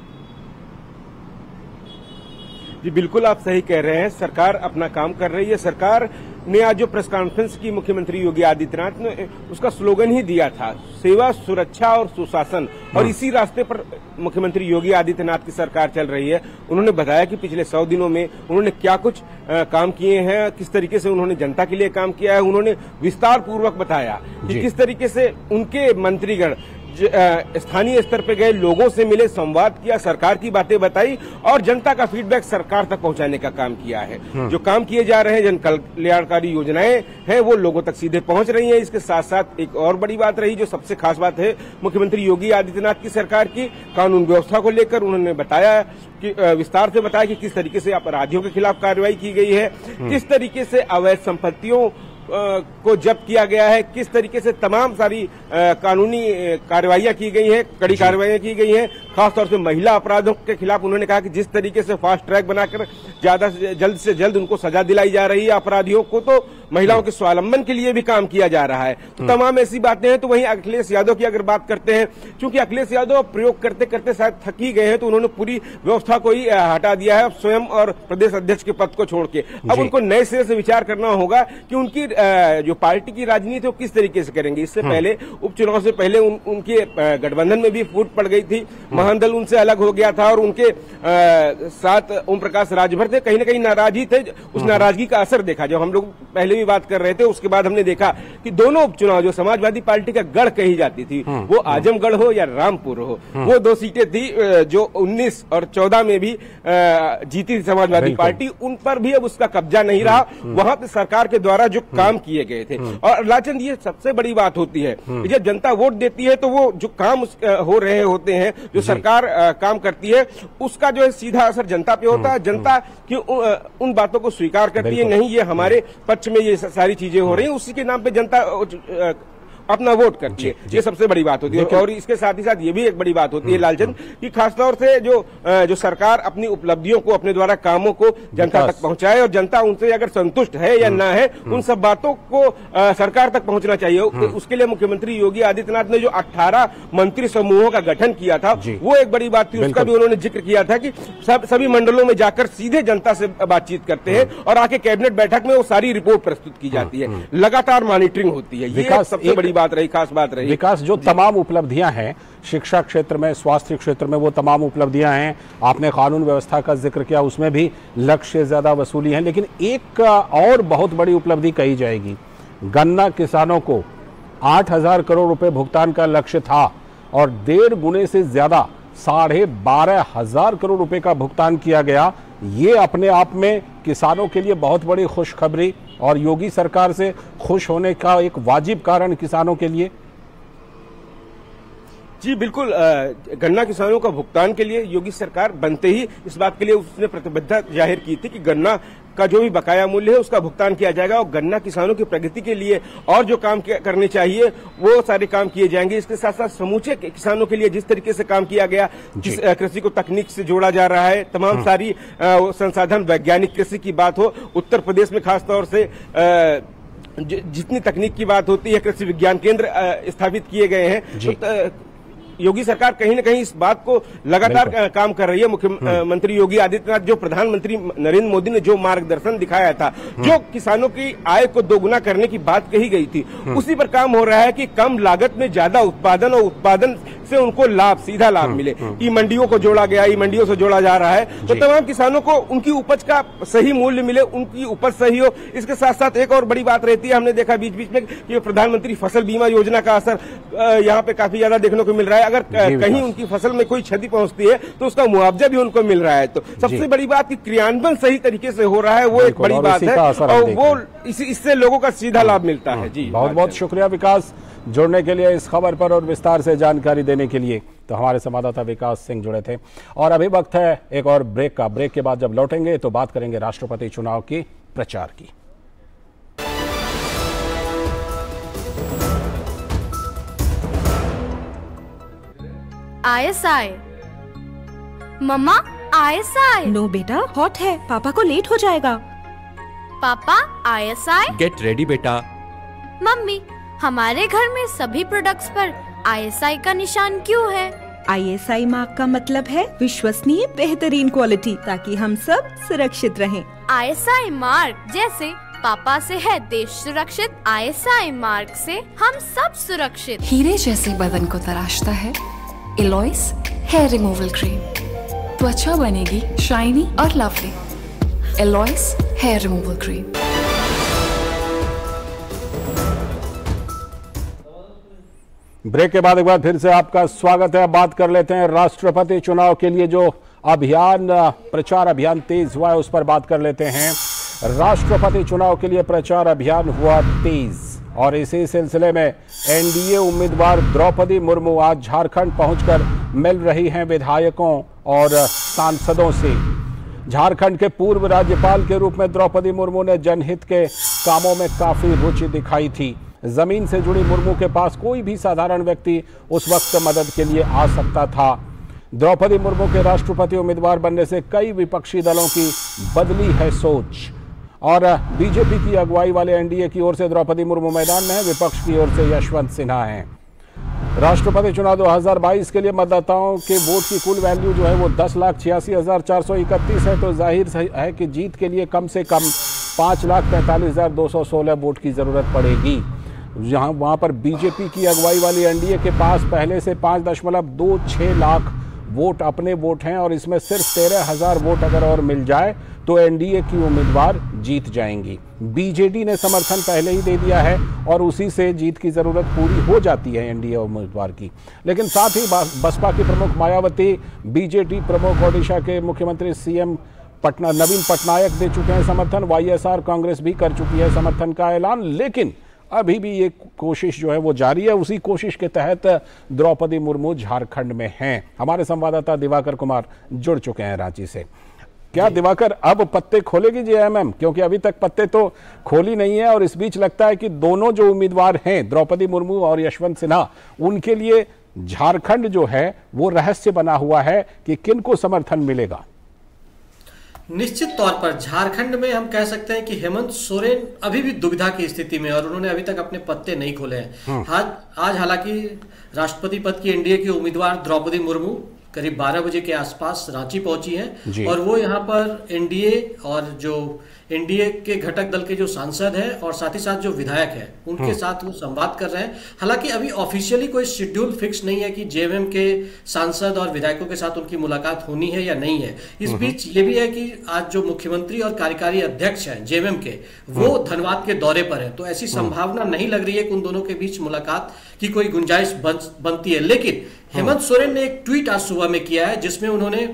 S19: जी बिल्कुल, आप सही कह रहे हैं। सरकार अपना काम कर रही है। सरकार ने आज जो प्रेस कॉन्फ्रेंस की मुख्यमंत्री योगी आदित्यनाथ ने उसका स्लोगन ही दिया था, सेवा, सुरक्षा और सुशासन। और इसी रास्ते पर मुख्यमंत्री योगी आदित्यनाथ की सरकार चल रही है। उन्होंने बताया कि पिछले 100 दिनों में उन्होंने क्या कुछ काम किए हैं, किस तरीके से उन्होंने जनता के लिए काम किया है। उन्होंने विस्तार पूर्वक बताया कि किस तरीके से उनके मंत्रीगण स्थानीय स्तर पे गए, लोगों से मिले, संवाद किया, सरकार की बातें बताई और जनता का फीडबैक सरकार तक पहुंचाने का काम किया है। जो काम किए जा रहे हैं, जन कल्याणकारी योजनाएं हैं, वो लोगों तक सीधे पहुंच रही हैं। इसके साथ साथ एक और बड़ी बात रही, जो सबसे खास बात है मुख्यमंत्री योगी आदित्यनाथ की सरकार की, कानून व्यवस्था को लेकर उन्होंने बताया कि विस्तार से बताया कि किस तरीके से अपराधियों के खिलाफ कार्रवाई की गई है, किस तरीके से अवैध संपत्तियों को जब्त किया गया है, किस तरीके से तमाम सारी कानूनी कार्रवाइयां की गई हैं, कड़ी कार्रवाइयां की गई हैं, खासतौर से महिला अपराधों के खिलाफ उन्होंने कहा कि जिस तरीके से फास्ट ट्रैक बनाकर ज्यादा से जल्द उनको सजा दिलाई जा रही है अपराधियों को, तो महिलाओं के स्वावलंबन के लिए भी काम किया जा रहा है। तो तमाम ऐसी बातें हैं। तो वहीं अखिलेश यादव की अगर बात करते हैं, क्योंकि अखिलेश यादव प्रयोग करते करते शायद थक ही गए हैं, तो उन्होंने पूरी व्यवस्था को ही हटा दिया है स्वयं और प्रदेश अध्यक्ष के पद को छोड़ के। अब उनको नए सिरे से विचार करना होगा कि उनकी जो पार्टी की राजनीति वो किस तरीके से करेंगे। इससे पहले उपचुनाव से पहले उनके गठबंधन में भी फूट पड़ गई थी, महादल उनसे अलग हो गया था और उनके साथ ओम प्रकाश राजभर थे, कहीं ना कहीं नाराजगी थे। उस नाराजगी का असर देखा, जब हम लोग पहले भी बात कर रहे थे, उसके बाद हमने देखा कि दोनों उपचुनाव जो समाजवादी पार्टी का गढ़ कही जाती थी, वो आजमगढ़ हो या रामपुर हो, वो 2 सीटें थी जो 19 और 14 में भी जीती थी समाजवादी पार्टी, उन पर भी अब उसका कब्जा नहीं रहा। वहां पे सरकार के द्वारा जो काम किए गए थे, और लालचंद ये सबसे बड़ी बात होती है, जब जनता वोट देती है तो वो जो काम हो रहे होते हैं, जो सरकार काम करती है, उसका जो है सीधा असर जनता पे होता है। जनता की उन बातों को स्वीकार करती है, नहीं ये हमारे पक्ष में ये सारी चीजें हो रही हैं, उसी के नाम पे जनता अपना वोट करती है। ये सबसे बड़ी बात होती है। और इसके साथ ही साथ ये भी एक बड़ी बात होती है लालचंद कि खासतौर से जो सरकार अपनी उपलब्धियों को, अपने द्वारा कामों को जनता तक पहुंचाए, और जनता उनसे अगर संतुष्ट है या ना है, उन सब बातों को सरकार तक पहुंचना चाहिए। उसके लिए मुख्यमंत्री योगी आदित्यनाथ ने जो 18 मंत्री समूहों का गठन किया था, वो एक बड़ी बात थी। उसका भी उन्होंने जिक्र किया था कि सभी मंडलों में जाकर सीधे जनता से बातचीत करते हैं और आके कैबिनेट बैठक में वो सारी रिपोर्ट प्रस्तुत की जाती है, लगातार मॉनिटरिंग होती है। ये सबसे बड़ी बात रही, खास बात रही।
S1: विकास, जो तमाम उपलब्धियां हैं शिक्षा क्षेत्र में, स्वास्थ्य क्षेत्र में, वो तमाम उपलब्धियां हैं। आपने कानून व्यवस्था का जिक्र किया, उसमें भी लक्ष्य से ज्यादा वसूली है। लेकिन एक और बहुत बड़ी उपलब्धि कही जाएगी, गन्ना किसानों को 8,000 करोड़ रुपए भुगतान का लक्ष्य था और 1.5 गुने से ज्यादा 12,500 करोड़ रुपए का भुगतान किया गया। ये अपने आप में किसानों के लिए बहुत बड़ी खुशखबरी और योगी सरकार से खुश होने का एक वाजिब कारण किसानों के लिए।
S19: जी बिल्कुल, गन्ना किसानों का भुगतान के लिए योगी सरकार बनते ही इस बात के लिए उसने प्रतिबद्धता जाहिर की थी कि गन्ना का जो भी बकाया मूल्य है उसका भुगतान किया जाएगा और गन्ना किसानों की प्रगति के लिए और जो काम करने चाहिए वो सारे काम किए जाएंगे। इसके साथ साथ समूचे किसानों के लिए जिस तरीके से काम किया गया, जिस कृषि को तकनीक से जोड़ा जा रहा है, तमाम सारी संसाधन, वैज्ञानिक कृषि की बात हो, उत्तर प्रदेश में खासतौर से जितनी तकनीक की बात होती है, कृषि विज्ञान केंद्र स्थापित किए गए हैं। योगी सरकार कहीं न कहीं इस बात को लगातार काम कर रही है। मुख्यमंत्री योगी आदित्यनाथ, जो प्रधानमंत्री नरेंद्र मोदी ने जो मार्गदर्शन दिखाया था, जो किसानों की आय को दोगुना करने की बात कही गई थी, उसी पर काम हो रहा है कि कम लागत में ज्यादा उत्पादन और उत्पादन से उनको लाभ, सीधा लाभ मिले। ई मंडियों को जोड़ा गया, ई मंडियों से जोड़ा जा रहा है, तो तमाम किसानों को उनकी उपज का सही मूल्य मिले, उनकी उपज सही हो। इसके साथ साथ एक और बड़ी बात रहती है, हमने देखा बीच बीच में कि प्रधानमंत्री फसल बीमा योजना का असर यहाँ पे काफी ज्यादा देखने को मिल रहा है। अगर कहीं उनकी फसल में कोई क्षति पहुंचती है तो उसका मुआवजा भी उनको मिल रहा है। तो सबसे बड़ी बात कि क्रियान्वयन सही तरीके से हो रहा है, वो एक बड़ी बात है और वो इससे लोगों का सीधा लाभ मिलता है। जी
S1: बहुत बहुत शुक्रिया विकास, जुड़ने के लिए, इस खबर पर और विस्तार से जानकारी देने के लिए। तो हमारे संवाददाता विकास सिंह जुड़े थे। और अभी वक्त है एक और ब्रेक का। ब्रेक के बाद जब लौटेंगे तो बात करेंगे राष्ट्रपति चुनाव की प्रचार की।
S20: ISI मम्मा, ISI।
S21: नो बेटा, हॉट है, पापा को लेट हो जाएगा।
S20: पापा ISI।
S22: गेट रेडी बेटा।
S20: मम्मी, हमारे घर में सभी प्रोडक्ट्स पर ISI का निशान क्यों है?
S21: ISI मार्क का मतलब है विश्वसनीय, बेहतरीन क्वालिटी, ताकि हम सब सुरक्षित रहें।
S20: ISI मार्क जैसे पापा से है देश सुरक्षित, ISI मार्क से हम सब सुरक्षित।
S4: हीरे जैसे बदन को तराशता है एलॉइस हेयर रिमूवल क्रीम। त्वचा बनेगी शाइनी और लवली। एलॉइस हेयर रिमूवल क्रीम।
S1: ब्रेक के बाद एक बार फिर से आपका स्वागत है। बात कर लेते हैं राष्ट्रपति चुनाव के लिए जो अभियान, प्रचार अभियान तेज हुआ है, उस पर बात कर लेते हैं। राष्ट्रपति चुनाव के लिए प्रचार अभियान हुआ तेज और इसी सिलसिले में एनडीए उम्मीदवार द्रौपदी मुर्मू आज झारखंड पहुंचकर मिल रही हैं विधायकों और सांसदों से। झारखंड के पूर्व राज्यपाल के रूप में द्रौपदी मुर्मू ने जनहित के कामों में काफी रुचि दिखाई थी। जमीन से जुड़ी मुर्मू के पास कोई भी साधारण व्यक्ति उस वक्त मदद के लिए आ सकता था। द्रौपदी मुर्मू के राष्ट्रपति उम्मीदवार बनने से कई विपक्षी दलों की बदली है सोच और बीजेपी की अगुवाई वाले एनडीए की ओर से द्रौपदी मुर्मू मैदान में है, विपक्ष की ओर से यशवंत सिन्हा हैं। राष्ट्रपति चुनाव 2022 के लिए मतदाताओं के वोट की कुल वैल्यू जो है वो 10,86,431 है, तो जाहिर है कि जीत के लिए कम से कम 5,43,216 वोट की जरूरत पड़ेगी। वहां पर बीजेपी की अगुवाई वाली एनडीए के पास पहले से 5.26 लाख वोट अपने वोट हैं और इसमें सिर्फ 13,000 वोट अगर और मिल जाए तो एनडीए की उम्मीदवार जीत जाएंगी। बीजेडी ने समर्थन पहले ही दे दिया है और उसी से जीत की जरूरत पूरी हो जाती है एनडीए उम्मीदवार की। लेकिन साथ ही बसपा की प्रमुख मायावती, बीजेडी प्रमुख ओडिशा के मुख्यमंत्री सीएम नवीन पटनायक दे चुके हैं समर्थन, वाईएसआर कांग्रेस भी कर चुकी है समर्थन का ऐलान। लेकिन अभी भी ये कोशिश जो है वो जारी है। उसी कोशिश के तहत द्रौपदी मुर्मू झारखंड में हैं। हमारे संवाददाता दिवाकर कुमार जुड़ चुके हैं रांची से। क्या दिवाकर, अब पत्ते खोलेगी जेएमएम? क्योंकि अभी तक पत्ते तो खोली नहीं है और इस बीच लगता है कि दोनों जो उम्मीदवार हैं द्रौपदी मुर्मू और यशवंत सिन्हा, उनके लिए झारखंड जो है वो रहस्य बना हुआ है कि किनको समर्थन मिलेगा।
S2: निश्चित तौर पर झारखंड में हम कह सकते हैं कि हेमंत सोरेन अभी भी दुविधा की स्थिति में और उन्होंने अभी तक अपने पत्ते नहीं खोले हैं। आज हालांकि राष्ट्रपति पद की एनडीए की उम्मीदवार द्रौपदी मुर्मू करीब 12 बजे के आसपास रांची पहुंची हैं और वो यहाँ पर एनडीए और जो एनडीए के घटक दल के जो सांसद हैं और साथ ही साथ जो विधायक हैं उनके साथ वो संवाद कर रहे हैं। हालांकि अभी ऑफिशियली कोई शेड्यूल फिक्स नहीं है कि जेएमएम के सांसद और विधायकों के साथ उनकी मुलाकात होनी है या नहीं है। इस बीच ये भी है कि आज जो मुख्यमंत्री और कार्यकारी अध्यक्ष हैं जेएमएम के, वो धनबाद के दौरे पर है, तो ऐसी संभावना नहीं लग रही है कि उन दोनों के बीच मुलाकात की कोई गुंजाइश बनती है। लेकिन हेमंत सोरेन ने एक ट्वीट आज सुबह में किया है जिसमें उन्होंने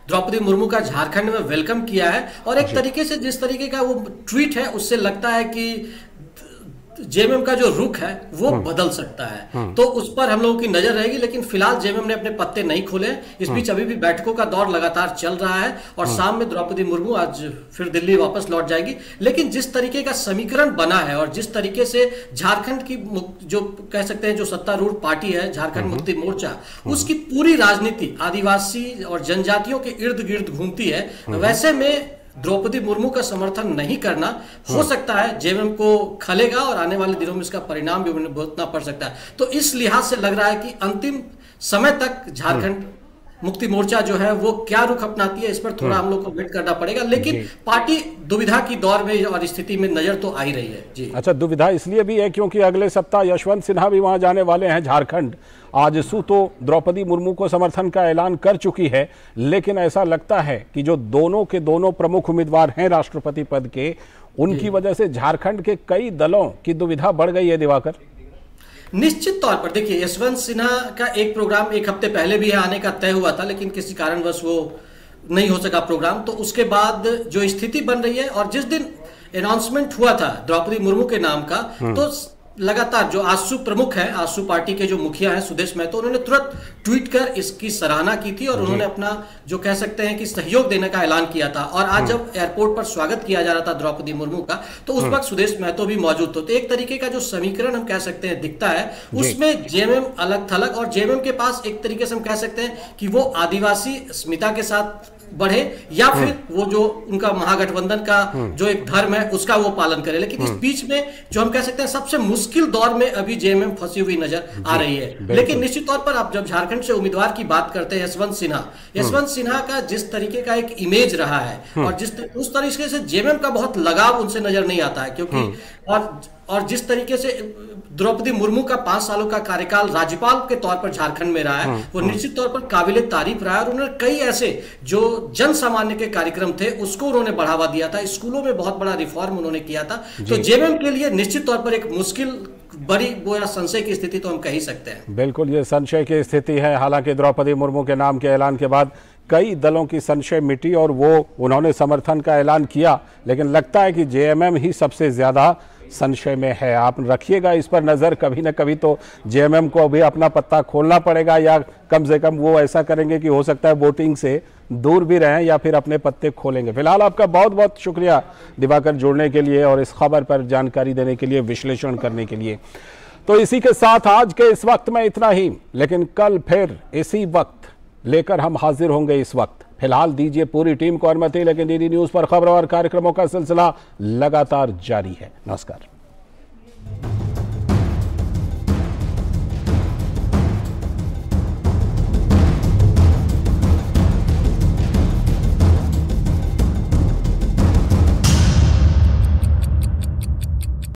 S2: द्रौपदी मुर्मू का झारखंड में वेलकम किया है और एक तरीके से जिस तरीके का वो ट्वीट है उससे लगता है कि जेएमएम का जो रुख है वो बदल सकता है, तो उस पर हम लोगों की नजर रहेगी। लेकिन फिलहाल जेएमएम ने अपने पत्ते नहीं खोले। इस बीच अभी भी बैठकों का दौर लगातार चल रहा है और शाम में द्रौपदी मुर्मू आज फिर दिल्ली वापस लौट जाएगी। लेकिन जिस तरीके का समीकरण बना है और जिस तरीके से झारखंड की जो कह सकते हैं जो सत्तारूढ़ पार्टी है झारखंड मुक्ति मोर्चा, उसकी पूरी राजनीति आदिवासी और जनजातियों के इर्द गिर्द घूमती है, वैसे में द्रौपदी मुर्मू का समर्थन नहीं करना हो सकता है जेएमएम को खलेगा और आने वाले दिनों में इसका परिणाम भी भुगतना पड़ सकता है। तो इस लिहाज से लग रहा है कि अंतिम समय तक झारखंड मुक्ति मोर्चा जो है वो क्या रुख अपनाती है, इस पर थोड़ा हम लोग को वेट करना पड़ेगा। लेकिन पार्टी दुविधा की दौर में और स्थिति में नजर तो आ ही रही है। जी
S1: अच्छा, दुविधा इसलिए भी है क्योंकि अगले सप्ताह यशवंत सिन्हा भी वहां जाने वाले हैं झारखंड। आजसू तो द्रौपदी मुर्मू को समर्थन का ऐलान कर चुकी है, लेकिन ऐसा लगता है कि जो दोनों के दोनों प्रमुख उम्मीदवार हैं राष्ट्रपति पद के, उनकी वजह से झारखंड के कई दलों की दुविधा बढ़ गई है। दिवाकर,
S2: निश्चित तौर पर देखिए, यशवंत सिन्हा का एक प्रोग्राम एक हफ्ते पहले भी आने का तय हुआ था, लेकिन किसी कारणवश वो नहीं हो सका प्रोग्राम। तो उसके बाद जो स्थिति बन रही है और जिस दिन अनाउंसमेंट हुआ था द्रौपदी मुर्मू के नाम का, तो लगातार जो आजसू प्रमुख है, आजसू पार्टी के जो मुखिया हैं सुदेश महतो, उन्होंने तुरंत ट्वीट कर इसकी सराहना की थी और उन्होंने अपना जो कह सकते हैं कि सहयोग देने का ऐलान किया था। और आज जब एयरपोर्ट पर स्वागत किया जा रहा था द्रौपदी मुर्मू का, तो उस वक्त सुदेश महतो भी मौजूद थे। तो एक तरीके का जो समीकरण हम कह सकते हैं दिखता है, उसमें जेएमएम अलग थलग और जेएमएम के पास एक तरीके से हम कह सकते हैं कि वो आदिवासी अस्मिता के साथ बढ़े या फिर वो जो उनका महागठबंधन का जो एक धर्म है उसका वो पालन करे। लेकिन इस बीच में जो हम कह सकते हैं सबसे मुश्किल दौर में अभी जेएमएम फंसी हुई नजर आ रही है। लेकिन निश्चित तौर पर आप जब झारखंड से उम्मीदवार की बात करते हैं यशवंत सिन्हा का जिस तरीके का एक इमेज रहा है और उस तरीके से जेएमएम का बहुत लगाव उनसे नजर नहीं आता है, क्योंकि और जिस तरीके से द्रौपदी मुर्मू का 5 सालों का कार्यकाल राज्यपाल के तौर पर झारखंड में रहा है, वो निश्चित तौर पर काबिले तारीफ रहा है और उन्होंने कई ऐसे जो जन सामान्य के कार्यक्रम थे उसको उन्होंने बढ़ावा दिया था। स्कूलों में बहुत बड़ा रिफॉर्म उन्होंने किया था। तो जेएमएम के लिए निश्चित तौर पर एक मुश्किल बड़ी बोया संशय की स्थिति तो हम कह ही सकते हैं।
S1: बिल्कुल, ये संशय की स्थिति है। हालांकि द्रौपदी मुर्मू के नाम के ऐलान के बाद कई दलों की संशय मिटी और उन्होंने समर्थन का ऐलान किया, लेकिन लगता है कि जेएमएम ही सबसे ज्यादा संशय में है। आप रखिएगा इस पर नजर, कभी ना कभी तो जेएमएम को अभी अपना पत्ता खोलना पड़ेगा या कम से कम वो ऐसा करेंगे कि हो सकता है वोटिंग से दूर भी रहें या फिर अपने पत्ते खोलेंगे। फिलहाल आपका बहुत बहुत शुक्रिया दिवाकर, जुड़ने के लिए और इस खबर पर जानकारी देने के लिए, विश्लेषण करने के लिए। तो इसी के साथ आज के इस वक्त में इतना ही, लेकिन कल फिर इसी वक्त लेकर हम हाजिर होंगे। इस वक्त फिलहाल दीजिए पूरी टीम को अनुमति, लेकिन डीडी न्यूज पर खबरों और कार्यक्रमों का सिलसिला लगातार जारी है। नमस्कार।